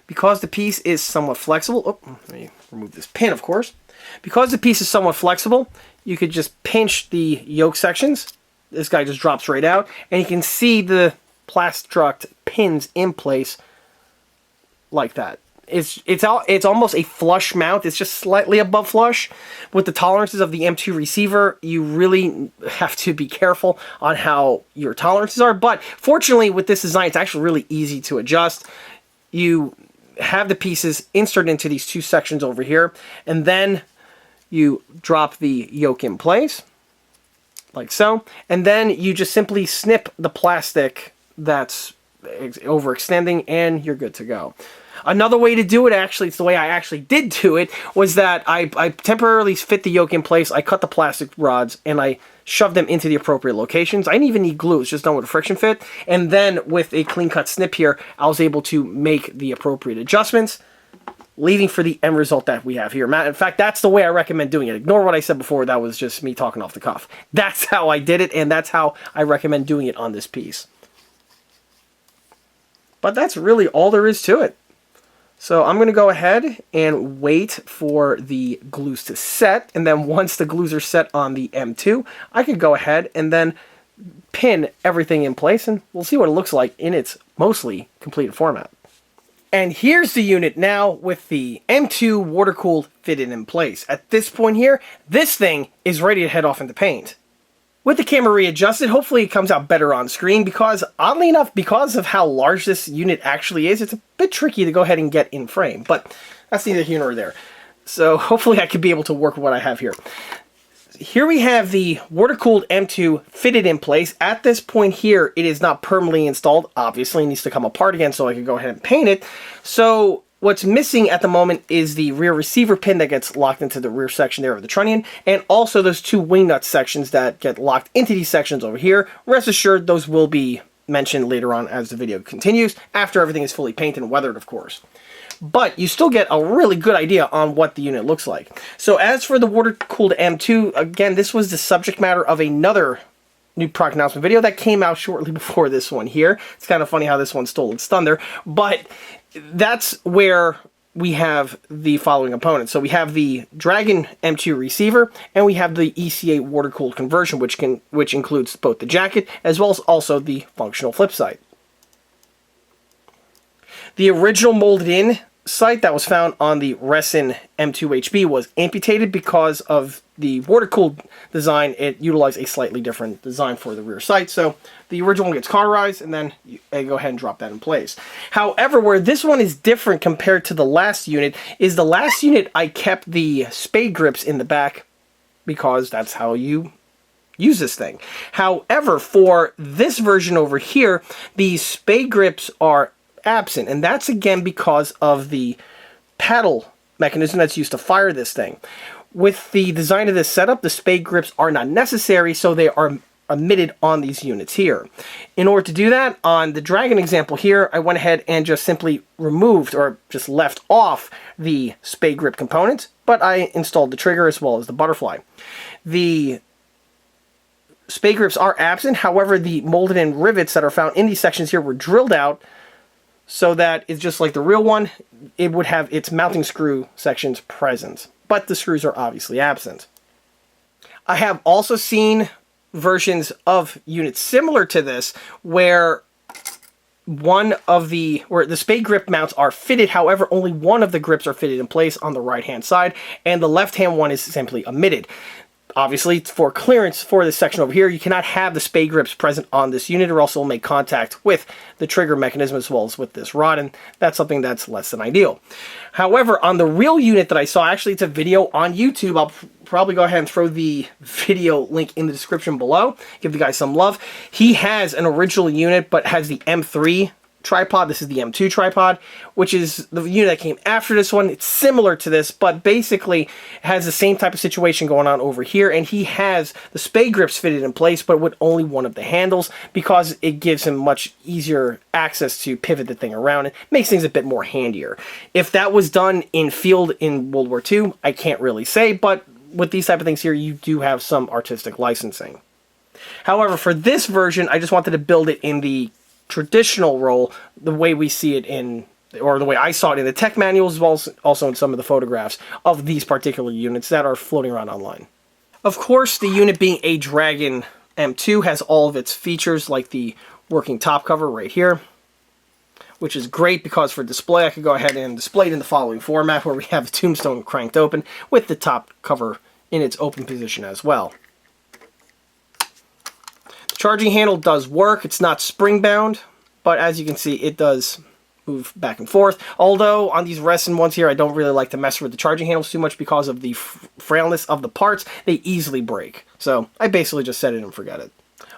because the piece is somewhat flexible, oh, let me remove this pin, of course. Because the piece is somewhat flexible, you could just pinch the yoke sections. This guy just drops right out, and you can see the Plastruct pins in place like that. It's almost a flush mount. It's just slightly above flush. With the tolerances of the M2 receiver, you really have to be careful on how your tolerances are. But fortunately, with this design, it's actually really easy to adjust. You have the pieces inserted into these two sections over here, and then you drop the yoke in place, like so. And then you just simply snip the plastic that's overextending, and you're good to go. Another way to do it, actually, it's the way I actually did do it, was that I temporarily fit the yoke in place, I cut the plastic rods, and I shoved them into the appropriate locations. I didn't even need glue, it's just done with a friction fit. And then with a clean cut snip here, I was able to make the appropriate adjustments, leaving for the end result that we have here. In fact, that's the way I recommend doing it. Ignore what I said before, that was just me talking off the cuff. That's how I did it, and that's how I recommend doing it on this piece. But that's really all there is to it. So I'm going to go ahead and wait for the glues to set, and then once the glues are set on the M2, I can go ahead and then pin everything in place, and we'll see what it looks like in its mostly completed format. And here's the unit now with the M2 water-cooled fitted in place. At this point here, this thing is ready to head off into paint. With the camera readjusted, hopefully it comes out better on screen, because oddly enough, because of how large this unit actually is, it's a bit tricky to go ahead and get in frame, but that's neither here nor there. So hopefully I could be able to work with what I have here. Here we have the water-cooled M2 fitted in place. At this point here, it is not permanently installed. Obviously, it needs to come apart again so I can go ahead and paint it. So what's missing at the moment is the rear receiver pin that gets locked into the rear section there of the trunnion, and also those two wing nut sections that get locked into these sections over here. Rest assured, those will be mentioned later on as the video continues, after everything is fully painted and weathered, of course. But you still get a really good idea on what the unit looks like. So as for the water-cooled M2, again, this was the subject matter of another new product announcement video that came out shortly before this one here. It's kind of funny how this one stole its thunder, but that's where we have the following components. So we have the Dragon M2 receiver, and we have the ECA water-cooled conversion, which includes both the jacket as well as also the functional flip sight. The original molded-in sight that was found on the Resin M2HB was amputated because of the water-cooled design. It utilized a slightly different design for the rear sight, so the original one gets cauterized, and then you go ahead and drop that in place. However, where this one is different compared to the last unit is the last unit I kept the spade grips in the back, because that's how you use this thing. However, for this version over here, the spade grips are absent, and that's again because of the paddle mechanism that's used to fire this thing. With the design of this setup, the spade grips are not necessary, so they are omitted on these units here. In order to do that, on the Dragon example here, I went ahead and just simply removed, or just left off, the spade grip components, but I installed the trigger as well as the butterfly. The spade grips are absent, however, the molded in rivets that are found in these sections here were drilled out, so that it's just like the real one, it would have its mounting screw sections present, but the screws are obviously absent. I have also seen versions of units similar to this where the spade grip mounts are fitted, however only one of the grips are fitted in place on the right hand side, and the left hand one is simply omitted. Obviously, for clearance for this section over here, you cannot have the spade grips present on this unit, or else it will make contact with the trigger mechanism as well as with this rod, and that's something that's less than ideal. However, on the real unit that I saw, actually it's a video on YouTube, I'll probably go ahead and throw the video link in the description below, give the guy some love. He has an original unit, but has the M3 tripod. This is the M2 tripod, which is the unit that came after this one. It's similar to this, but basically has the same type of situation going on over here, and he has the spade grips fitted in place, but with only one of the handles, because it gives him much easier access to pivot the thing around. It makes things a bit more handier. If that was done in field in World War II, I can't really say, but with these type of things here, you do have some artistic licensing. However, for this version, I just wanted to build it in the traditional roll, the way we see it in or the way I saw it in the tech manuals, as well as also in some of the photographs of these particular units that are floating around online. Of course, the unit being a Dragon M2 has all of its features, like the working top cover right here, which is great because for display I could go ahead and display it in the following format, where we have the tombstone cranked open with the top cover in its open position as well. The charging handle does work. It's not spring bound, but as you can see, it does move back and forth. Although on these resin ones here, I don't really like to mess with the charging handles too much because of the frailness of the parts. They easily break. So I basically just set it and forget it.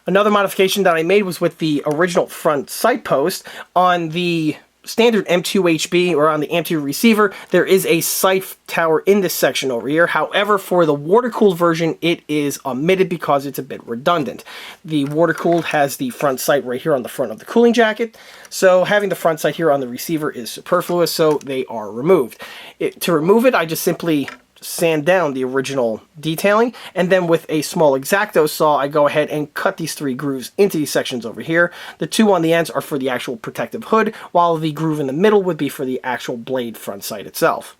Another modification that I made was with the original front sight post. On the standard M2HB, or on the M2 receiver, there is a sight tower in this section over here. However, for the water-cooled version, it is omitted because it's a bit redundant. The water-cooled has the front sight right here on the front of the cooling jacket, so having the front sight here on the receiver is superfluous, so they are removed. To remove it, I just simply sand down the original detailing, and then with a small X-Acto saw, I go ahead and cut these 3 grooves into these sections over here. The 2 on the ends are for the actual protective hood, while the groove in the middle would be for the actual blade front sight itself.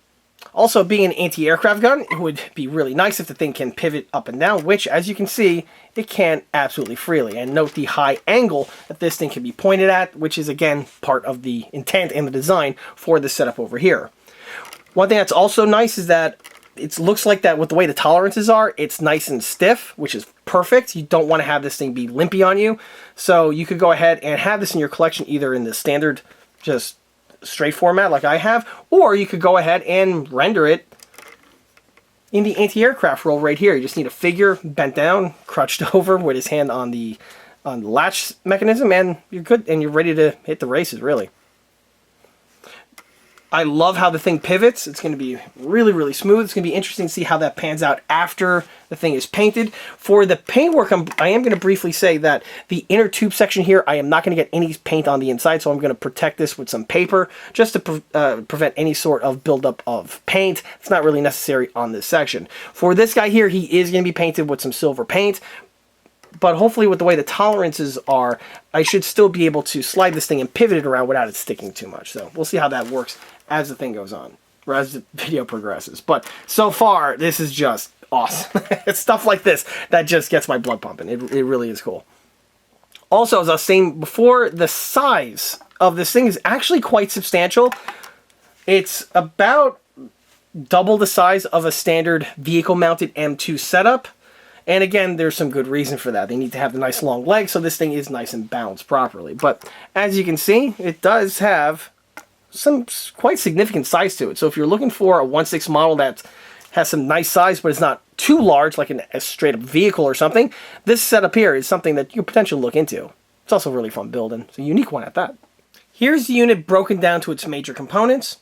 Also, being an anti-aircraft gun, it would be really nice if the thing can pivot up and down, which, as you can see, it can absolutely freely. And note the high angle that this thing can be pointed at, which is, again, part of the intent and the design for the setup over here. One thing that's also nice is that it looks like that with the way the tolerances are, it's nice and stiff, which is perfect. You don't want to have this thing be limpy on you. So you could go ahead and have this in your collection either in the standard, just straight format like I have, or you could go ahead and render it in the anti-aircraft roll right here. You just need a figure bent down, crouched over with his hand on the latch mechanism, and you're good, and you're ready to hit the races, really. I love how the thing pivots. It's going to be really, really smooth. It's going to be interesting to see how that pans out after the thing is painted. For the paintwork, I am going to briefly say that the inner tube section here, I am not going to get any paint on the inside, so I'm going to protect this with some paper just to prevent any sort of buildup of paint. It's not really necessary on this section. For this guy here, he is going to be painted with some silver paint, but hopefully with the way the tolerances are, I should still be able to slide this thing and pivot it around without it sticking too much. So we'll see how that works as the thing goes on, or as the video progresses. But so far, this is just awesome. It's stuff like this that just gets my blood pumping. It really is cool. Also, as I was saying before, the size of this thing is actually quite substantial. It's about double the size of a standard vehicle-mounted M2 setup. And again, there's some good reason for that. They need to have the nice long legs, so this thing is nice and balanced properly. But as you can see, it does have some quite significant size to it. So if you're looking for a 1.6 model that has some nice size, but it's not too large, like a straight up vehicle or something, this setup here is something that you could potentially look into. It's also really fun building. It's a unique one at that. Here's the unit broken down to its major components.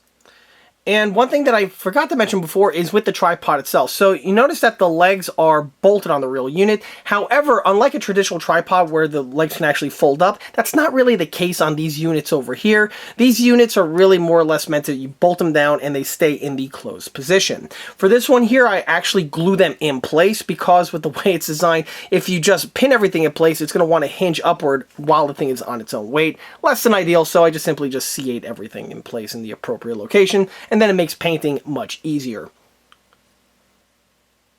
And one thing that I forgot to mention before is with the tripod itself. So you notice that the legs are bolted on the real unit. However, unlike a traditional tripod where the legs can actually fold up, that's not really the case on these units over here. These units are really more or less meant to, you bolt them down and they stay in the closed position. For this one here, I actually glue them in place because with the way it's designed, if you just pin everything in place, it's going to want to hinge upward while the thing is on its own weight. Less than ideal, so I just simply C8 everything in place in the appropriate location, and then it makes painting much easier.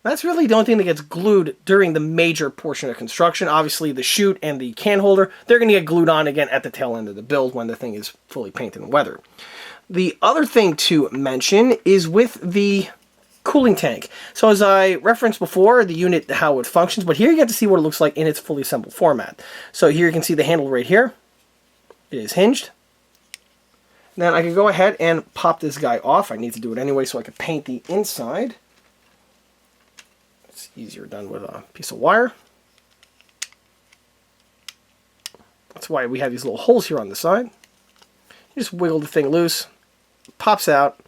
That's really the only thing that gets glued during the major portion of construction. Obviously, the chute and the can holder, they're going to get glued on again at the tail end of the build when the thing is fully painted and weathered. The other thing to mention is with the cooling tank. So as I referenced before, the unit, how it functions, but here you get to see what it looks like in its fully assembled format. So here you can see the handle right here. It is hinged. Then I can go ahead and pop this guy off. I need to do it anyway so I can paint the inside. It's easier done with a piece of wire. That's why we have these little holes here on the side. You just wiggle the thing loose, pops out,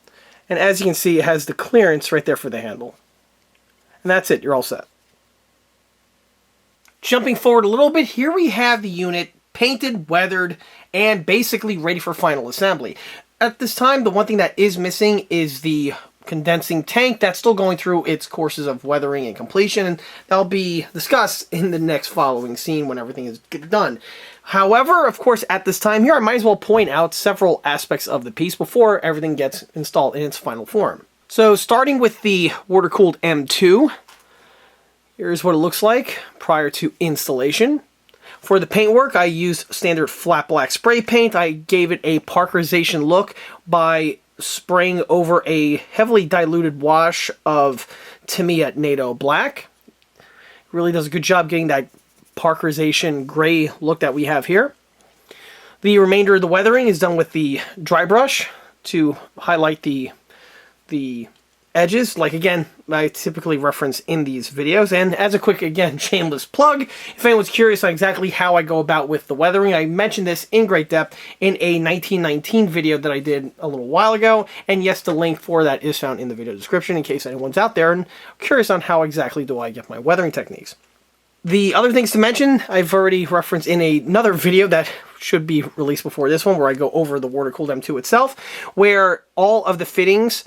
and as you can see, it has the clearance right there for the handle. And that's it, you're all set. Jumping forward a little bit, here we have the unit painted, weathered, and basically ready for final assembly. At this time, the one thing that is missing is the condensing tank that's still going through its courses of weathering and completion, and that'll be discussed in the next following scene when everything is done. However, of course, at this time here, I might as well point out several aspects of the piece before everything gets installed in its final form. So starting with the water-cooled M2, here's what it looks like prior to installation. For the paintwork, I used standard flat black spray paint. I gave it a parkerization look by spraying over a heavily diluted wash of Tamiya NATO Black. It really does a good job getting that parkerization gray look that we have here. The remainder of the weathering is done with the dry brush to highlight the edges, like again I typically reference in these videos. And as a quick, again, shameless plug, if anyone's curious on exactly how I go about with the weathering, I mentioned this in great depth in a 1919 video that I did a little while ago, and yes, the link for that is found in the video description in case anyone's out there and curious on how exactly do I get my weathering techniques. The other things to mention, I've already referenced in another video that should be released before this one, where I go over the water-cooled M2 itself, where all of the fittings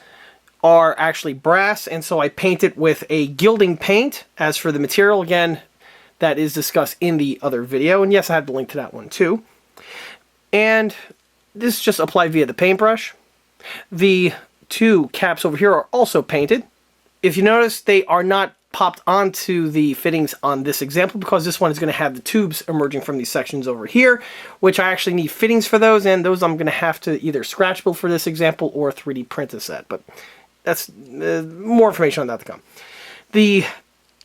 are actually brass, and so I paint it with a gilding paint. As for the material, again, that is discussed in the other video, and yes, I have the link to that one too. And this is just applied via the paintbrush. The two caps over here are also painted. If you notice, they are not popped onto the fittings on this example because this one is going to have the tubes emerging from these sections over here, which I actually need fittings for those, and those I'm going to have to either scratch build for this example or 3D print a set, but that's more information on that to come. The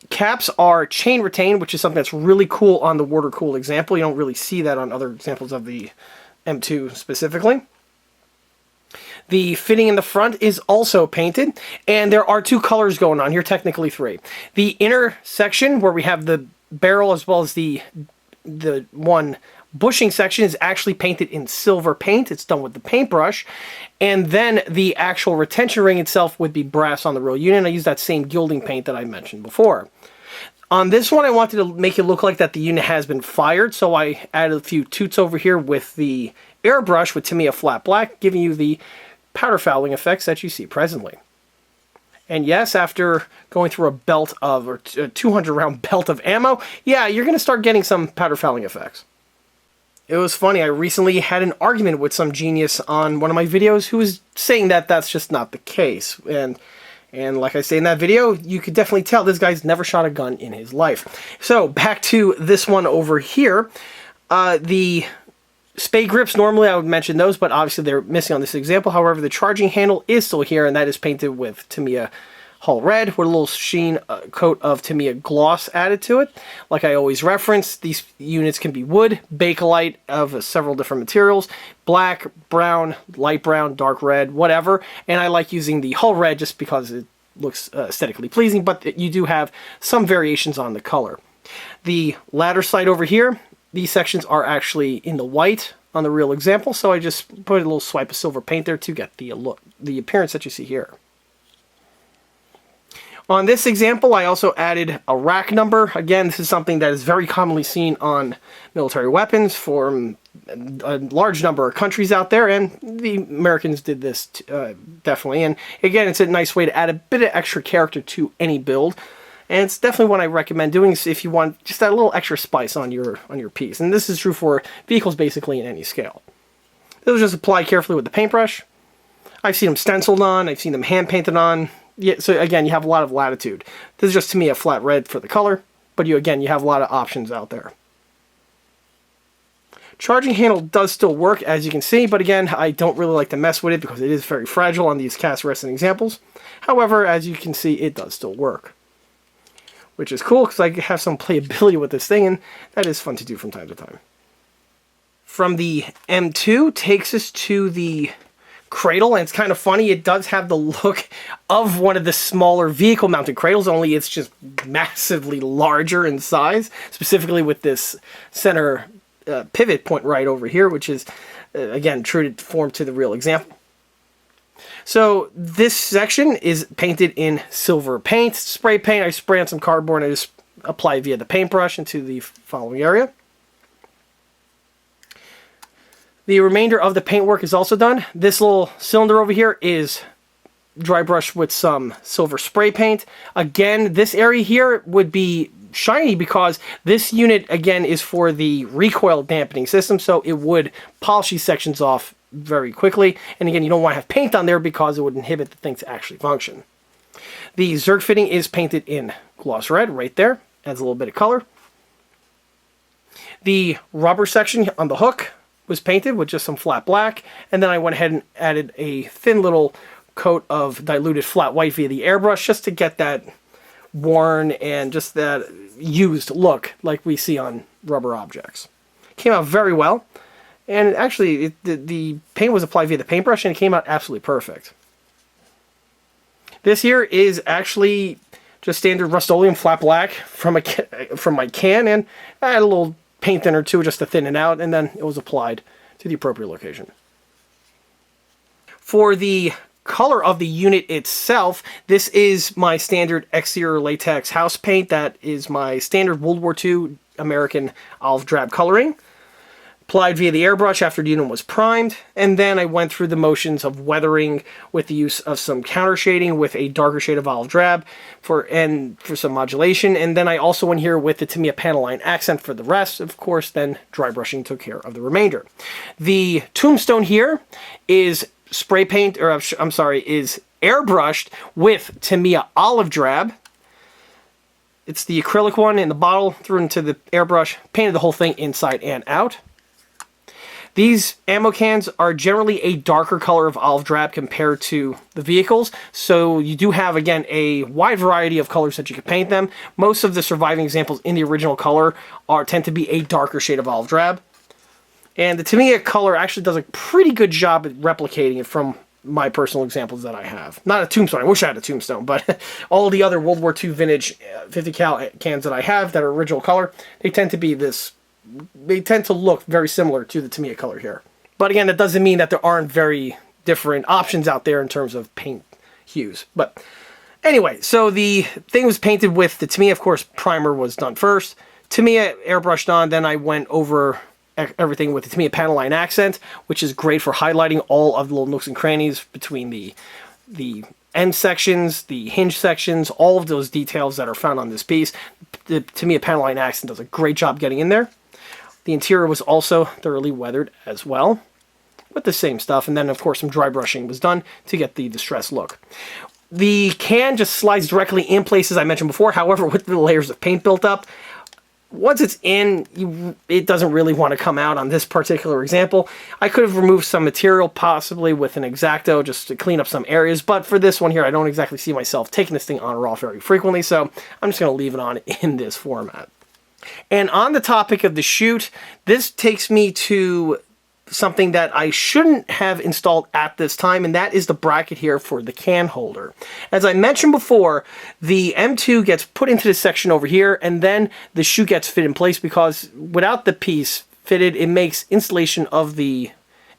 caps are chain retained, which is something that's really cool on the water-cooled example. You don't really see that on other examples of the M2 specifically. The fitting in the front is also painted, and there are two colors going on here, technically three. The inner section, where we have the barrel as well as the one bushing section, is actually painted in silver paint. It's done with the paintbrush. And then the actual retention ring itself would be brass on the real unit. I use that same gilding paint that I mentioned before. On this one, I wanted to make it look like that the unit has been fired, so I added a few toots over here with the airbrush with Tamiya Flat Black, giving you the powder fouling effects that you see presently. And yes, after going through a belt of, or a 200 round belt of ammo, yeah, you're going to start getting some powder fouling effects. It was funny, I recently had an argument with some genius on one of my videos who was saying that that's just not the case. And like I say in that video, you could definitely tell this guy's never shot a gun in his life. So back to this one over here. The spade grips, normally I would mention those, but obviously they're missing on this example. However, the charging handle is still here, and that is painted with Tamiya Hull Red with a little sheen coat of Tamiya gloss added to it. Like I always reference, these units can be wood, Bakelite of several different materials, black, brown, light brown, dark red, whatever. And I like using the Hull Red just because it looks aesthetically pleasing, but you do have some variations on the color. The ladder sight over here, these sections are actually in the white on the real example, so I just put a little swipe of silver paint there to get the look, the appearance that you see here. On this example, I also added a rack number. Again, this is something that is very commonly seen on military weapons for a large number of countries out there, and the Americans did this definitely. And again, it's a nice way to add a bit of extra character to any build. And it's definitely what I recommend doing if you want just that little extra spice on your piece. And this is true for vehicles basically in any scale. This was just applied carefully with the paintbrush. I've seen them stenciled on, I've seen them hand painted on. Yeah, so again, you have a lot of latitude. This is just to me a flat red for the color, but you have a lot of options out there. Charging handle does still work, as you can see, but again, I don't really like to mess with it because it is very fragile on these cast resting examples. However, as you can see, it does still work, which is cool because I have some playability with this thing, and that is fun to do from time to time. From the M2 takes us to the cradle, and it's kind of funny, it does have the look of one of the smaller vehicle mounted cradles, only it's just massively larger in size, specifically with this center pivot point right over here, which is again true to form to the real example. So this section is painted in silver paint, spray paint. I spray on some cardboard and I just apply via the paintbrush into the following area. The remainder of the paintwork is also done. This little cylinder over here is dry brush with some silver spray paint. Again, this area here would be shiny because this unit, again, is for the recoil dampening system, so it would polish these sections off very quickly. And again, you don't want to have paint on there because it would inhibit the thing to actually function. The Zerk fitting is painted in gloss red right there. Adds a little bit of color. The rubber section on the hook was painted with just some flat black, and then I went ahead and added a thin little coat of diluted flat white via the airbrush just to get that worn and just that used look like we see on rubber objects. Came out very well, and actually the paint was applied via the paintbrush and it came out absolutely perfect. This here is actually just standard Rust-Oleum flat black from my can, and I had a little paint thinner too just to thin it out, and then it was applied to the appropriate location. For the color of the unit itself, this is my standard exterior latex house paint. That is my standard World War II American olive drab coloring. Applied via the airbrush after the unit was primed, and then I went through the motions of weathering with the use of some counter shading with a darker shade of olive drab for some modulation, and then I also went here with the Tamiya panel line accent for the rest. Of course, then dry brushing took care of the remainder. The tombstone here is spray paint, or I'm sorry, is airbrushed with Tamiya olive drab. It's the acrylic one in the bottle, threw into the airbrush, painted the whole thing inside and out. These ammo cans are generally a darker color of olive drab compared to the vehicles, so you do have, again, a wide variety of colors that you can paint them. Most of the surviving examples in the original color tend to be a darker shade of olive drab. And the Tamiya color actually does a pretty good job at replicating it from my personal examples that I have. Not a tombstone, I wish I had a tombstone, but all the other World War II vintage 50 cal cans that I have that are original color, they tend to look very similar to the Tamiya color here. But again, that doesn't mean that there aren't very different options out there in terms of paint hues. But anyway, so the thing was painted with the Tamiya, of course, primer was done first. Tamiya airbrushed on, then I went over everything with the Tamiya panel line accent, which is great for highlighting all of the little nooks and crannies between the end sections, the hinge sections, all of those details that are found on this piece. The Tamiya panel line accent does a great job getting in there. The interior was also thoroughly weathered as well with the same stuff, and then of course some dry brushing was done to get the distressed look. The can just slides directly in place as I mentioned before, however with the layers of paint built up. Once it's in, it doesn't really want to come out on this particular example. I could have removed some material possibly with an X-Acto just to clean up some areas, but for this one here I don't exactly see myself taking this thing on or off very frequently, so I'm just going to leave it on in this format. And on the topic of the chute, this takes me to something that I shouldn't have installed at this time, and that is the bracket here for the can holder. As I mentioned before, the M2 gets put into this section over here, and then the chute gets fit in place because without the piece fitted, it makes installation of the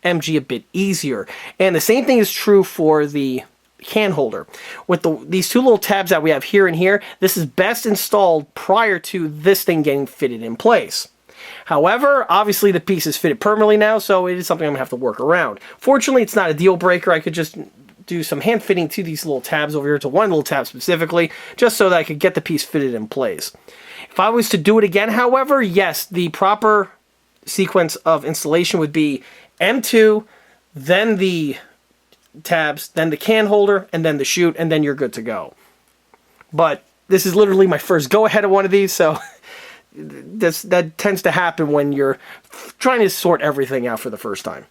MG a bit easier. And the same thing is true for the can holder. With these two little tabs that we have here and here, this is best installed prior to this thing getting fitted in place. However, obviously the piece is fitted permanently now, so it is something I'm going to have to work around. Fortunately, it's not a deal breaker. I could just do some hand fitting to these little tabs over here, to one little tab specifically, just so that I could get the piece fitted in place. If I was to do it again, however, yes, the proper sequence of installation would be M2, then the tabs, then the can holder, and then the chute, and then you're good to go. But this is literally my first go ahead of one of these, so that tends to happen when you're trying to sort everything out for the first time.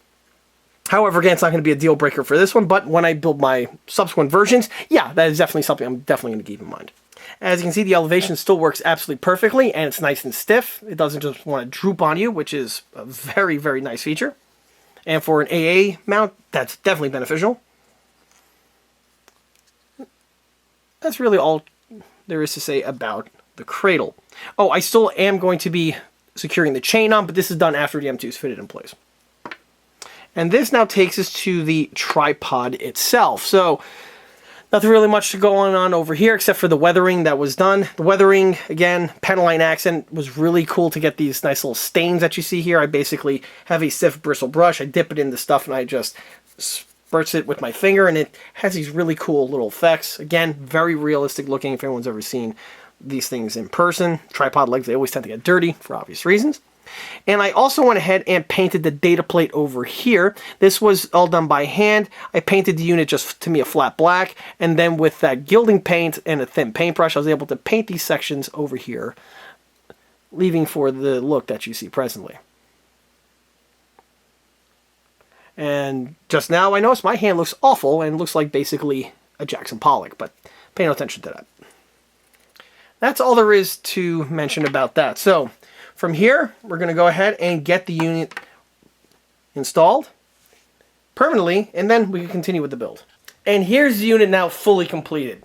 However, again, it's not going to be a deal breaker for this one, but when I build my subsequent versions, yeah, that is definitely something I'm definitely going to keep in mind. As you can see, the elevation still works absolutely perfectly, and it's nice and stiff. It doesn't just want to droop on you, which is a very, very nice feature. And for an AA mount, that's definitely beneficial. That's really all there is to say about the cradle. Oh, I still am going to be securing the chain on, but this is done after the M2 is fitted in place. And this now takes us to the tripod itself. So, nothing really much going on over here except for the weathering that was done. The weathering, again, panel line accent, was really cool to get these nice little stains that you see here. I basically have a stiff bristle brush, I dip it in the stuff, and I just burst it with my finger, and it has these really cool little effects. Again, very realistic looking if anyone's ever seen these things in person. Tripod legs, they always tend to get dirty for obvious reasons. And I also went ahead and painted the data plate over here. This was all done by hand. I painted the unit just to me a flat black, and then with that gilding paint and a thin paintbrush, I was able to paint these sections over here, leaving for the look that you see presently. And just now I noticed my hand looks awful and looks like basically a Jackson Pollock, but pay no attention to that. That's all there is to mention about that. So from here, we're going to go ahead and get the unit installed permanently, and then we can continue with the build. And here's the unit now fully completed.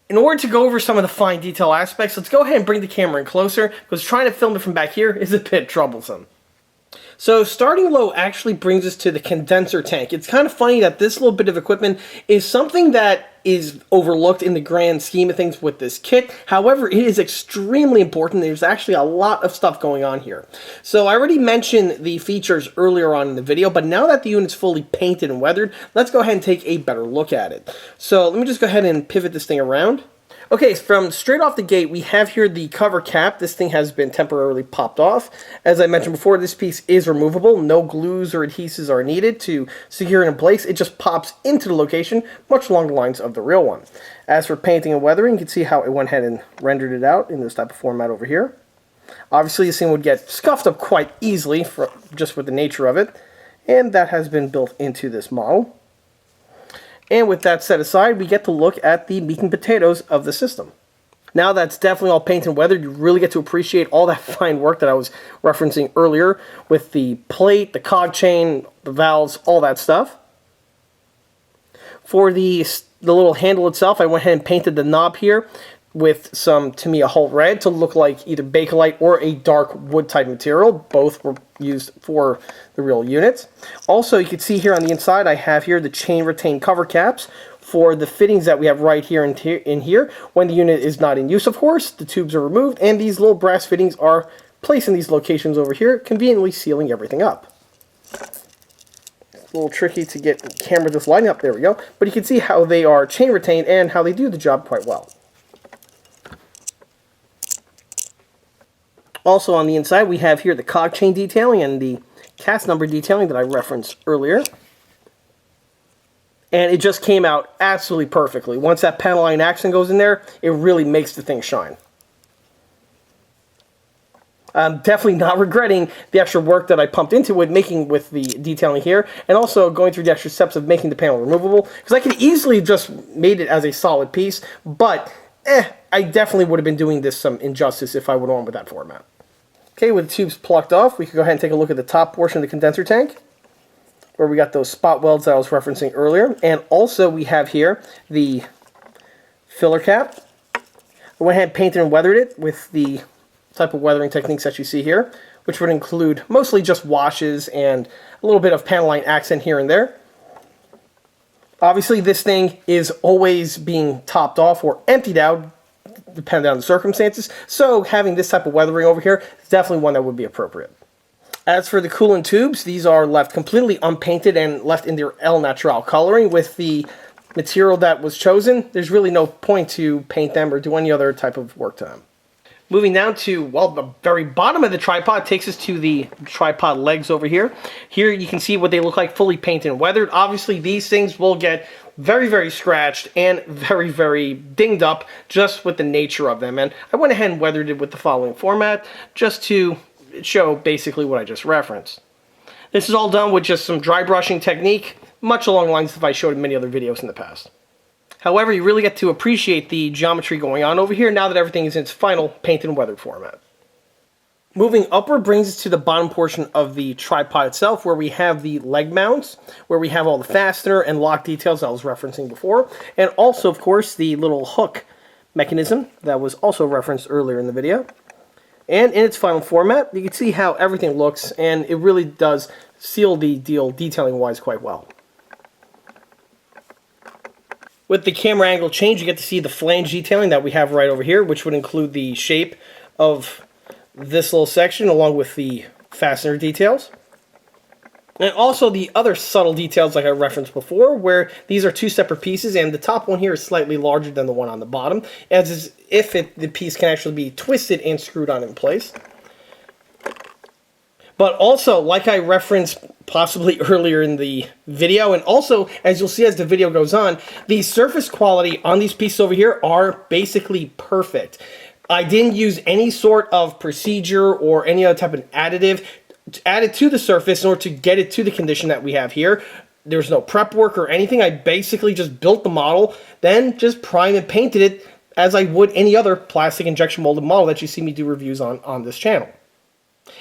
In order to go over some of the fine detail aspects, let's go ahead and bring the camera in closer, because trying to film it from back here is a bit troublesome. So starting low actually brings us to the condenser tank. It's kind of funny that this little bit of equipment is something that is overlooked in the grand scheme of things with this kit. However, it is extremely important. There's actually a lot of stuff going on here. So I already mentioned the features earlier on in the video, but now that the unit's fully painted and weathered, let's go ahead and take a better look at it. So let me just go ahead and pivot this thing around. Okay, from straight off the gate, we have here the cover cap. This thing has been temporarily popped off. As I mentioned before, this piece is removable. No glues or adhesives are needed to secure it in place. It just pops into the location, much along the lines of the real one. As for painting and weathering, you can see how it went ahead and rendered it out in this type of format over here. Obviously, this thing would get scuffed up quite easily, just with the nature of it, and that has been built into this model. And with that set aside, we get to look at the meat and potatoes of the system. Now that's definitely all painted and weathered, you really get to appreciate all that fine work that I was referencing earlier with the plate, the cog chain, the valves, all that stuff. For the little handle itself, I went ahead and painted the knob here with some Tamiya Hull Red to look like either Bakelite or a dark wood type material. Both were used for the real units. Also, you can see here on the inside, I have here the chain retained cover caps for the fittings that we have right here in here. When the unit is not in use, of course, the tubes are removed, and these little brass fittings are placed in these locations over here, conveniently sealing everything up. It's a little tricky to get the camera just lining up. There we go. But you can see how they are chain retained and how they do the job quite well. Also on the inside, we have here the cog chain detailing and the cast number detailing that I referenced earlier. And it just came out absolutely perfectly. Once that panel line accent goes in there, it really makes the thing shine. I'm definitely not regretting the extra work that I pumped into it, making with the detailing here, and also going through the extra steps of making the panel removable, because I could easily just made it as a solid piece, but I definitely would have been doing this some injustice if I would have went with that format. Okay, with the tubes plucked off, we can go ahead and take a look at the top portion of the condenser tank, where we got those spot welds that I was referencing earlier. And also we have here the filler cap. I went ahead and painted and weathered it with the type of weathering techniques that you see here, which would include mostly just washes and a little bit of panel line accent here and there. Obviously, this thing is always being topped off or emptied out, depending on the circumstances, so having this type of weathering over here is definitely one that would be appropriate. As for the coolant tubes, these are left completely unpainted and left in their El Natural coloring. With the material that was chosen, there's really no point to paint them or do any other type of work to them. Moving down to, well, the very bottom of the tripod takes us to the tripod legs over here. Here you can see what they look like fully painted and weathered. Obviously, these things will get very, very scratched and very, very dinged up just with the nature of them. And I went ahead and weathered it with the following format just to show basically what I just referenced. This is all done with just some dry brushing technique, much along the lines of I showed in many other videos in the past. However, you really get to appreciate the geometry going on over here now that everything is in its final painted and weathered format. Moving upward brings us to the bottom portion of the tripod itself, where we have the leg mounts, where we have all the fastener and lock details I was referencing before, and also, of course, the little hook mechanism that was also referenced earlier in the video. And in its final format, you can see how everything looks, and it really does seal the deal detailing-wise quite well. With the camera angle change, you get to see the flange detailing that we have right over here, which would include the shape of this little section along with the fastener details. And also the other subtle details like I referenced before, where these are two separate pieces, and the top one here is slightly larger than the one on the bottom, as if the piece can actually be twisted and screwed on in place. But also, like I referenced possibly earlier in the video, and also as you'll see as the video goes on, the surface quality on these pieces over here are basically perfect. I didn't use any sort of procedure or any other type of additive added to the surface in order to get it to the condition that we have here. There's no prep work or anything. I basically just built the model, then just primed and painted it as I would any other plastic injection molded model that you see me do reviews on this channel.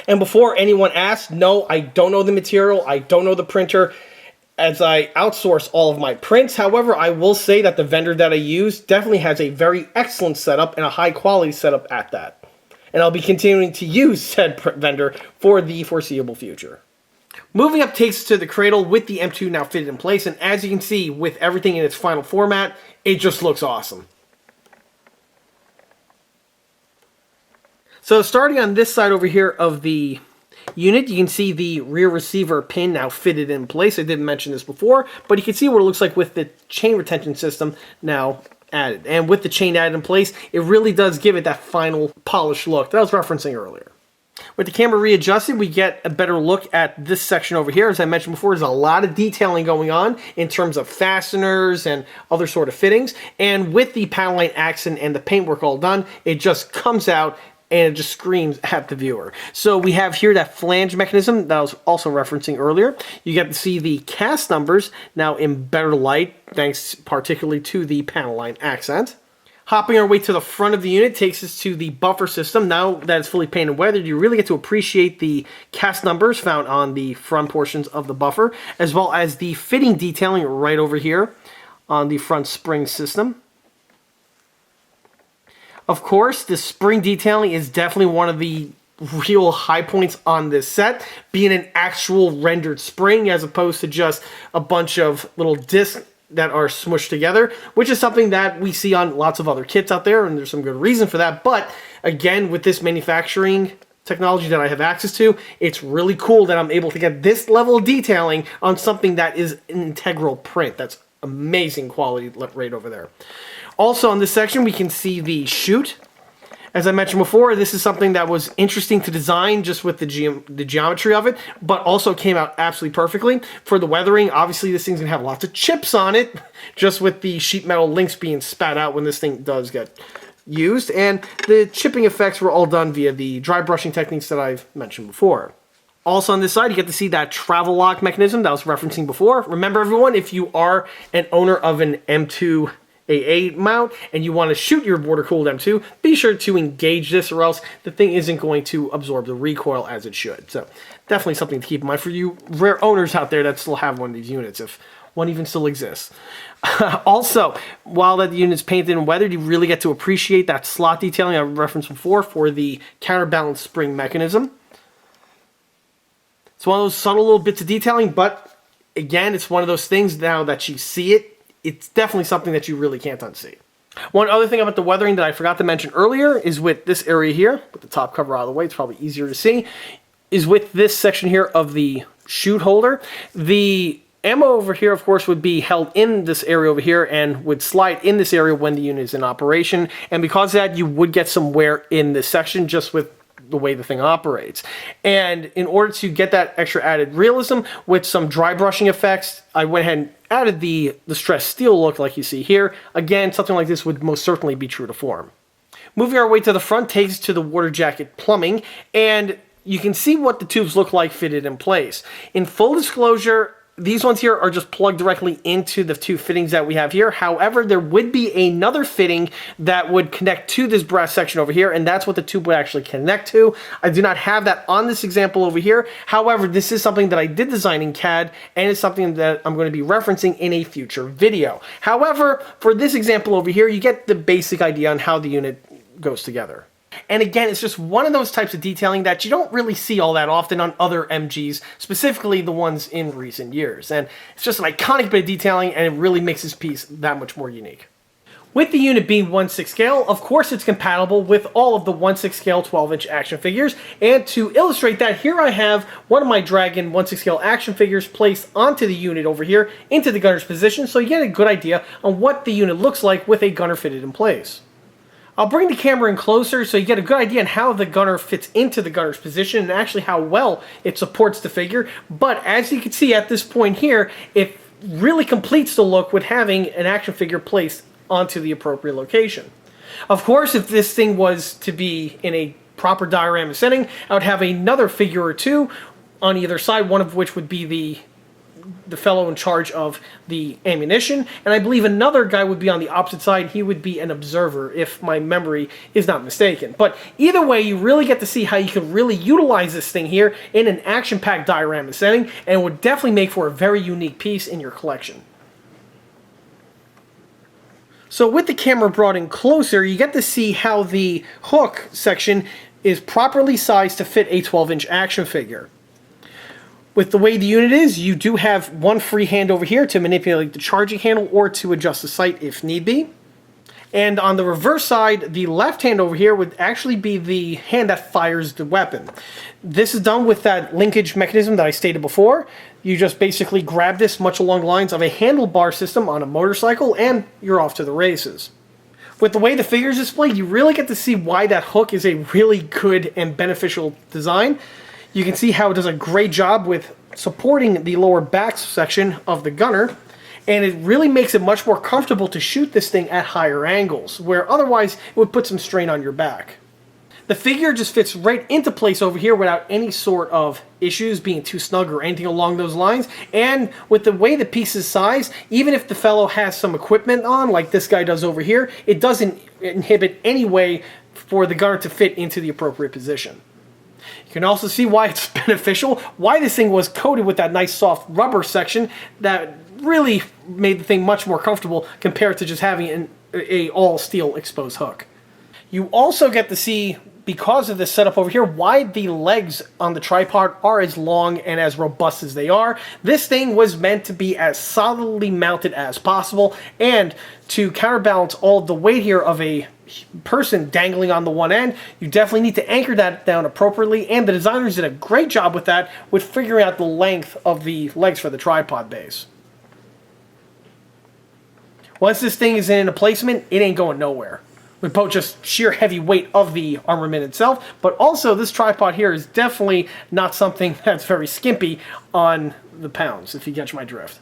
And before anyone asks, no, I don't know the material, I don't know the printer, as I outsource all of my prints. However, I will say that the vendor that I use definitely has a very excellent setup and a high quality setup at that. And I'll be continuing to use said vendor for the foreseeable future. Moving up takes us to the cradle with the M2 now fitted in place, and as you can see, with everything in its final format, it just looks awesome. So starting on this side over here of the unit, you can see the rear receiver pin now fitted in place. I didn't mention this before, but you can see what it looks like with the chain retention system now added. And with the chain added in place, it really does give it that final polished look that I was referencing earlier. With the camera readjusted, we get a better look at this section over here. As I mentioned before, there's a lot of detailing going on in terms of fasteners and other sort of fittings. And with the panel line accent and the paintwork all done, it just comes out and it just screams at the viewer. So we have here that flange mechanism that I was also referencing earlier. You get to see the cast numbers now in better light, thanks particularly to the panel line accent. Hopping our way to the front of the unit takes us to the buffer system. Now that it's fully painted and weathered, you really get to appreciate the cast numbers found on the front portions of the buffer, as well as the fitting detailing right over here on the front spring system. Of course, the spring detailing is definitely one of the real high points on this set, being an actual rendered spring as opposed to just a bunch of little discs that are smushed together, which is something that we see on lots of other kits out there, and there's some good reason for that. But again, with this manufacturing technology that I have access to, it's really cool that I'm able to get this level of detailing on something that is an integral print. That's amazing quality right over there. Also on this section, we can see the chute. As I mentioned before, this is something that was interesting to design just with the geometry of it, but also came out absolutely perfectly. For the weathering, obviously this thing's going to have lots of chips on it, just with the sheet metal links being spat out when this thing does get used. And the chipping effects were all done via the dry brushing techniques that I've mentioned before. Also on this side, you get to see that travel lock mechanism that I was referencing before. Remember everyone, if you are an owner of an M2A1 mount and you want to shoot your water cooled M2, be sure to engage this or else the thing isn't going to absorb the recoil as it should. So definitely something to keep in mind for you rare owners out there that still have one of these units, if one even still exists. Also, while that unit's painted and weathered, you really get to appreciate that slot detailing I referenced before for the counterbalance spring mechanism. It's one of those subtle little bits of detailing, but again, it's one of those things now that you see it, it's definitely something that you really can't unsee. One other thing about the weathering that I forgot to mention earlier is with this area here, with the top cover out of the way, it's probably easier to see, is with this section here of the chute holder. The ammo over here, of course, would be held in this area over here and would slide in this area when the unit is in operation. And because of that, you would get some wear in this section just with the way the thing operates. And in order to get that extra added realism with some dry brushing effects, I went ahead and added the stressed steel look like you see here. Again, something like this would most certainly be true to form. Moving our way to the front takes us to the water jacket plumbing, and you can see what the tubes look like fitted in place. In full disclosure, these ones here are just plugged directly into the two fittings that we have here. However, there would be another fitting that would connect to this brass section over here, and that's what the tube would actually connect to. I do not have that on this example over here. However, this is something that I did design in CAD, and it's something that I'm going to be referencing in a future video. However, for this example over here, you get the basic idea on how the unit goes together. And again, it's just one of those types of detailing that you don't really see all that often on other MGs, specifically the ones in recent years. And it's just an iconic bit of detailing, and it really makes this piece that much more unique. With the unit being 1/6 scale, of course it's compatible with all of the 1/6 scale 12-inch action figures. And to illustrate that, here I have one of my Dragon 1/6 scale action figures placed onto the unit over here, into the gunner's position, so you get a good idea on what the unit looks like with a gunner fitted in place. I'll bring the camera in closer so you get a good idea on how the gunner fits into the gunner's position and actually how well it supports the figure. But as you can see at this point here, it really completes the look with having an action figure placed onto the appropriate location. Of course, if this thing was to be in a proper diorama setting, I would have another figure or two on either side, one of which would be the fellow in charge of the ammunition, and I believe another guy would be on the opposite side. He would be an observer, if my memory is not mistaken. But either way, you really get to see how you can really utilize this thing here in an action-packed diorama setting, and it would definitely make for a very unique piece in your collection. So with the camera brought in closer, you get to see how the hook section is properly sized to fit a 12-inch action figure. With the way the unit is, you do have one free hand over here to manipulate the charging handle or to adjust the sight if need be. And on the reverse side, the left hand over here would actually be the hand that fires the weapon. This is done with that linkage mechanism that I stated before. You just basically grab this much along the lines of a handlebar system on a motorcycle and you're off to the races. With the way the figure is displayed, you really get to see why that hook is a really good and beneficial design. You can see how it does a great job with supporting the lower back section of the gunner, and it really makes it much more comfortable to shoot this thing at higher angles, where otherwise it would put some strain on your back. The figure just fits right into place over here without any sort of issues being too snug or anything along those lines, and with the way the piece is sized, even if the fellow has some equipment on, like this guy does over here, it doesn't inhibit any way for the gunner to fit into the appropriate position. You can also see why it's beneficial, why this thing was coated with that nice soft rubber section that really made the thing much more comfortable compared to just having an all steel exposed hook. You also get to see, because of this setup over here, why the legs on the tripod are as long and as robust as they are. This thing was meant to be as solidly mounted as possible, and to counterbalance all of the weight here of a person dangling on the one end, you definitely need to anchor that down appropriately, and the designers did a great job with that, with figuring out the length of the legs for the tripod base. Once this thing is in a placement, it ain't going nowhere, with both just sheer heavy weight of the armament itself, but also this tripod here is definitely not something that's very skimpy on the pounds, if you catch my drift.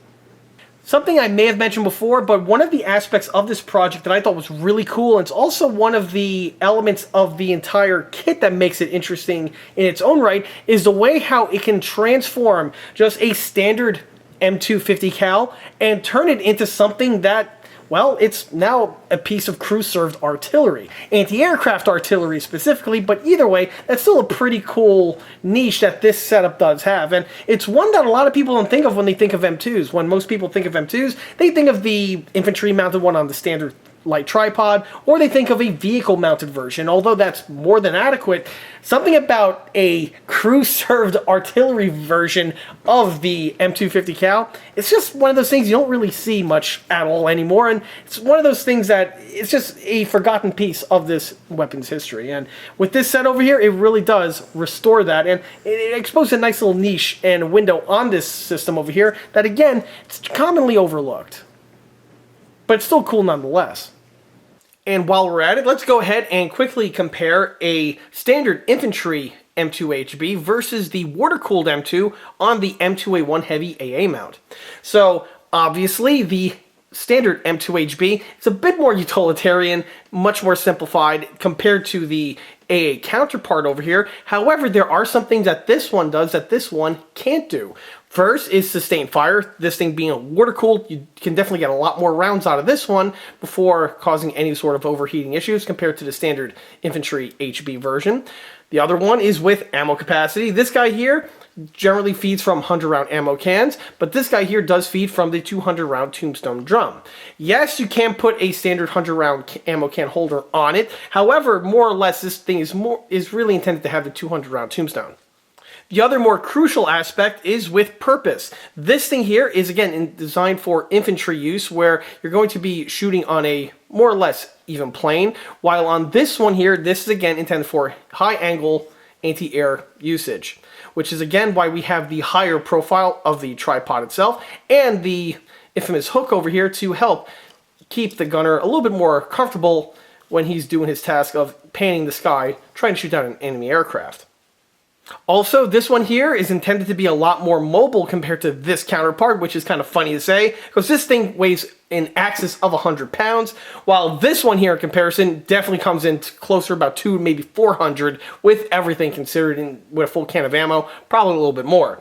Something I may have mentioned before, but one of the aspects of this project that I thought was really cool, and it's also one of the elements of the entire kit that makes it interesting in its own right, is the way how it can transform just a standard M250 cal and turn it into something that, well, it's now a piece of crew-served artillery. Anti-aircraft artillery specifically, but either way, that's still a pretty cool niche that this setup does have. And it's one that a lot of people don't think of when they think of M2s. When most people think of M2s, they think of the infantry-mounted one on the standard light tripod, or they think of a vehicle-mounted version, although that's more than adequate. Something about a crew-served artillery version of the M250 cal, it's just one of those things you don't really see much at all anymore, and it's one of those things that it's just a forgotten piece of this weapon's history. And with this set over here, it really does restore that, and it exposes a nice little niche and window on this system over here that, again, it's commonly overlooked. But it's still cool nonetheless. And while we're at it, let's go ahead and quickly compare a standard infantry M2HB versus the water-cooled M2 on the M2A1 heavy AA mount. So obviously the standard M2HB is a bit more utilitarian, much more simplified compared to the AA counterpart over here. However, there are some things that this one does that this one can't do. First is sustained fire. This thing being water-cooled, you can definitely get a lot more rounds out of this one before causing any sort of overheating issues compared to the standard infantry HB version. The other one is with ammo capacity. This guy here generally feeds from 100-round ammo cans, but this guy here does feed from the 200-round tombstone drum. Yes, you can put a standard 100-round ammo can holder on it. However, more or less, this thing is really intended to have the 200-round tombstone. The other more crucial aspect is with purpose. This thing here is, again, designed for infantry use, where you're going to be shooting on a more or less even plane, while on this one here, this is again intended for high angle anti-air usage, which is again why we have the higher profile of the tripod itself and the infamous hook over here to help keep the gunner a little bit more comfortable when he's doing his task of painting the sky, trying to shoot down an enemy aircraft. Also, this one here is intended to be a lot more mobile compared to this counterpart, which is kind of funny to say, because this thing weighs in excess of 100 pounds, while this one here in comparison definitely comes in closer about 2, maybe 400, with everything considered, with a full can of ammo, probably a little bit more.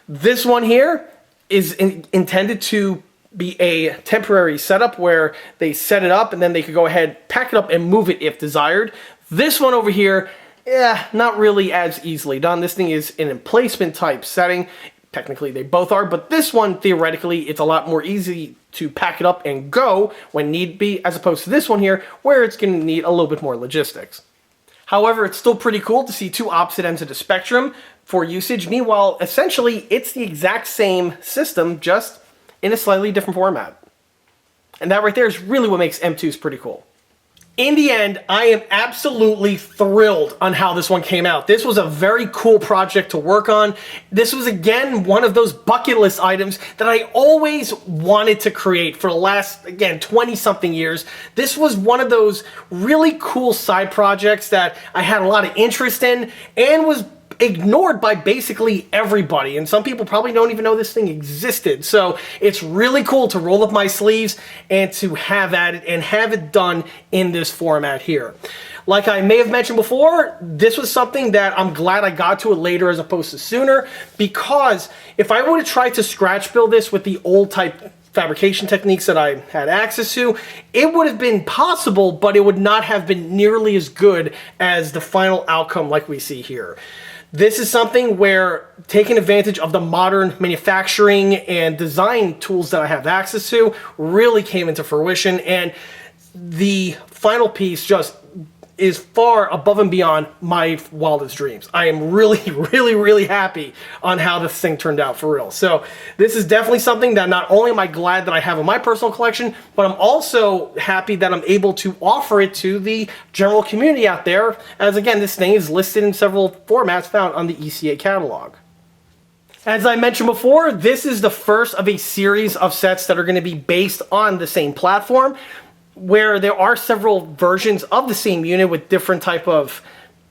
This one here is intended to be a temporary setup where they set it up and then they could go ahead, pack it up, and move it if desired. This one over here, not really as easily done. This thing is an emplacement type setting. Technically they both are, but this one, theoretically, it's a lot more easy to pack it up and go when need be, as opposed to this one here, where it's going to need a little bit more logistics. However, it's still pretty cool to see two opposite ends of the spectrum for usage. Meanwhile, essentially, it's the exact same system, just in a slightly different format. And that right there is really what makes M2s pretty cool. In the end, I am absolutely thrilled on how this one came out. This was a very cool project to work on. This was, again, one of those bucket list items that I always wanted to create for the last, again, 20-something years. This was one of those really cool side projects that I had a lot of interest in and was ignored by basically everybody, and some people probably don't even know this thing existed. So it's really cool to roll up my sleeves and to have at it and have it done in this format here. Like I may have mentioned before, this was something that I'm glad I got to it later as opposed to sooner, because if I would have tried to scratch build this with the old type fabrication techniques that I had access to, it would have been possible, but it would not have been nearly as good as the final outcome like we see here. This is something where taking advantage of the modern manufacturing and design tools that I have access to really came into fruition, and the final piece just is far above and beyond my wildest dreams. I am really, really, really happy on how this thing turned out for real. So this is definitely something that not only am I glad that I have in my personal collection, but I'm also happy that I'm able to offer it to the general community out there, as again, this thing is listed in several formats found on the ECA catalog. As I mentioned before, this is the first of a series of sets that are going to be based on the same platform, where there are several versions of the same unit with different type of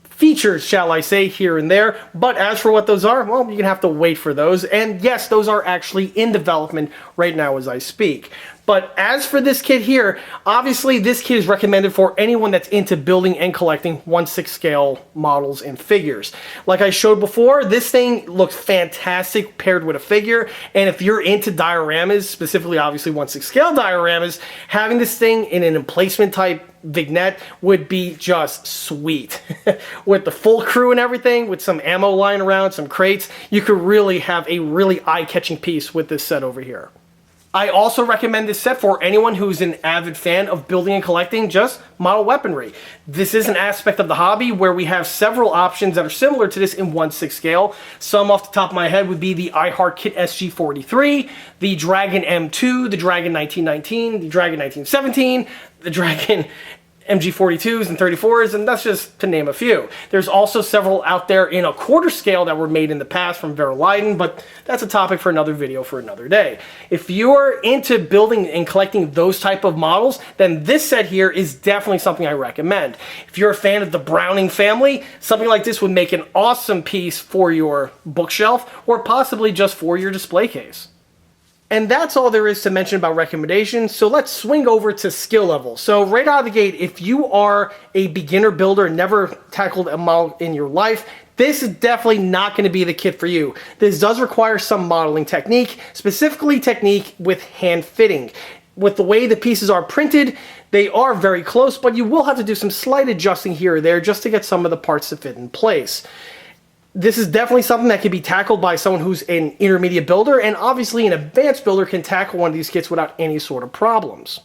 features, shall I say, here and there. But as for what those are, well, you're going to have to wait for those. And yes, those are actually in development right now as I speak. But as for this kit here, obviously this kit is recommended for anyone that's into building and collecting 1/6 scale models and figures. Like I showed before, this thing looks fantastic paired with a figure, and if you're into dioramas, specifically obviously 1/6 scale dioramas, having this thing in an emplacement type vignette would be just sweet. With the full crew and everything, with some ammo lying around, some crates, you could really have a really eye-catching piece with this set over here. I also recommend this set for anyone who's an avid fan of building and collecting just model weaponry. This is an aspect of the hobby where we have several options that are similar to this in 1/6 scale. Some off the top of my head would be the iHeart Kit SG43, the Dragon M2, the Dragon 1919, the Dragon 1917, the Dragon MG42s and 34s, and that's just to name a few. There's also several out there in a 1/4 scale that were made in the past from Vera Leiden, but that's a topic for another video for another day. If you're into building and collecting those type of models, then this set here is definitely something I recommend. If you're a fan of the Browning family, something like this would make an awesome piece for your bookshelf or possibly just for your display case. And that's all there is to mention about recommendations, so let's swing over to skill level. So right out of the gate, if you are a beginner builder and never tackled a model in your life, this is definitely not going to be the kit for you. This does require some modeling technique, specifically technique with hand fitting. With the way the pieces are printed, they are very close, but you will have to do some slight adjusting here or there just to get some of the parts to fit in place. This is definitely something that can be tackled by someone who's an intermediate builder, and obviously an advanced builder can tackle one of these kits without any sort of problems.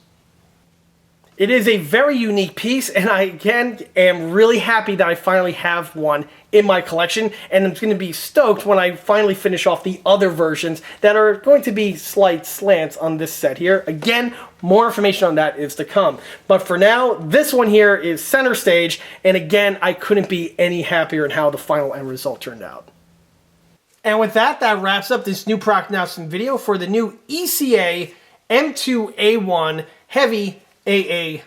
It is a very unique piece, and I, again, am really happy that I finally have one in my collection, and I'm going to be stoked when I finally finish off the other versions that are going to be slight slants on this set here. Again, more information on that is to come. But for now, this one here is center stage, and again, I couldn't be any happier in how the final end result turned out. And with that, that wraps up this new product announcement video for the new ECA M2A1 Heavy AA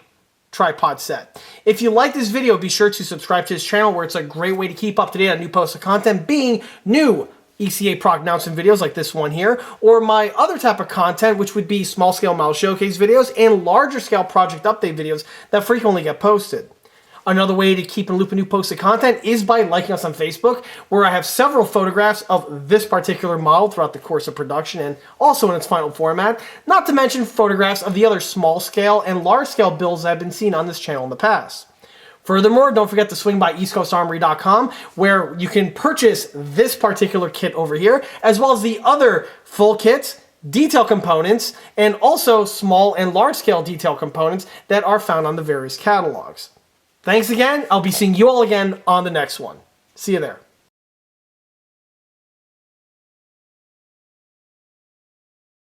tripod set. If you like this video, be sure to subscribe to this channel, where it's a great way to keep up to date on new posts of content, being new ECA product announcement videos like this one here, or my other type of content, which would be small scale model showcase videos and larger scale project update videos that frequently get posted. Another way to keep in loop of new posted content is by liking us on Facebook, where I have several photographs of this particular model throughout the course of production and also in its final format, not to mention photographs of the other small scale and large scale builds that have been seen on this channel in the past. Furthermore, don't forget to swing by EastCoastArmory.com, where you can purchase this particular kit over here, as well as the other full kits, detail components, and also small and large scale detail components that are found on the various catalogs. Thanks again. I'll be seeing you all again on the next one. See you there.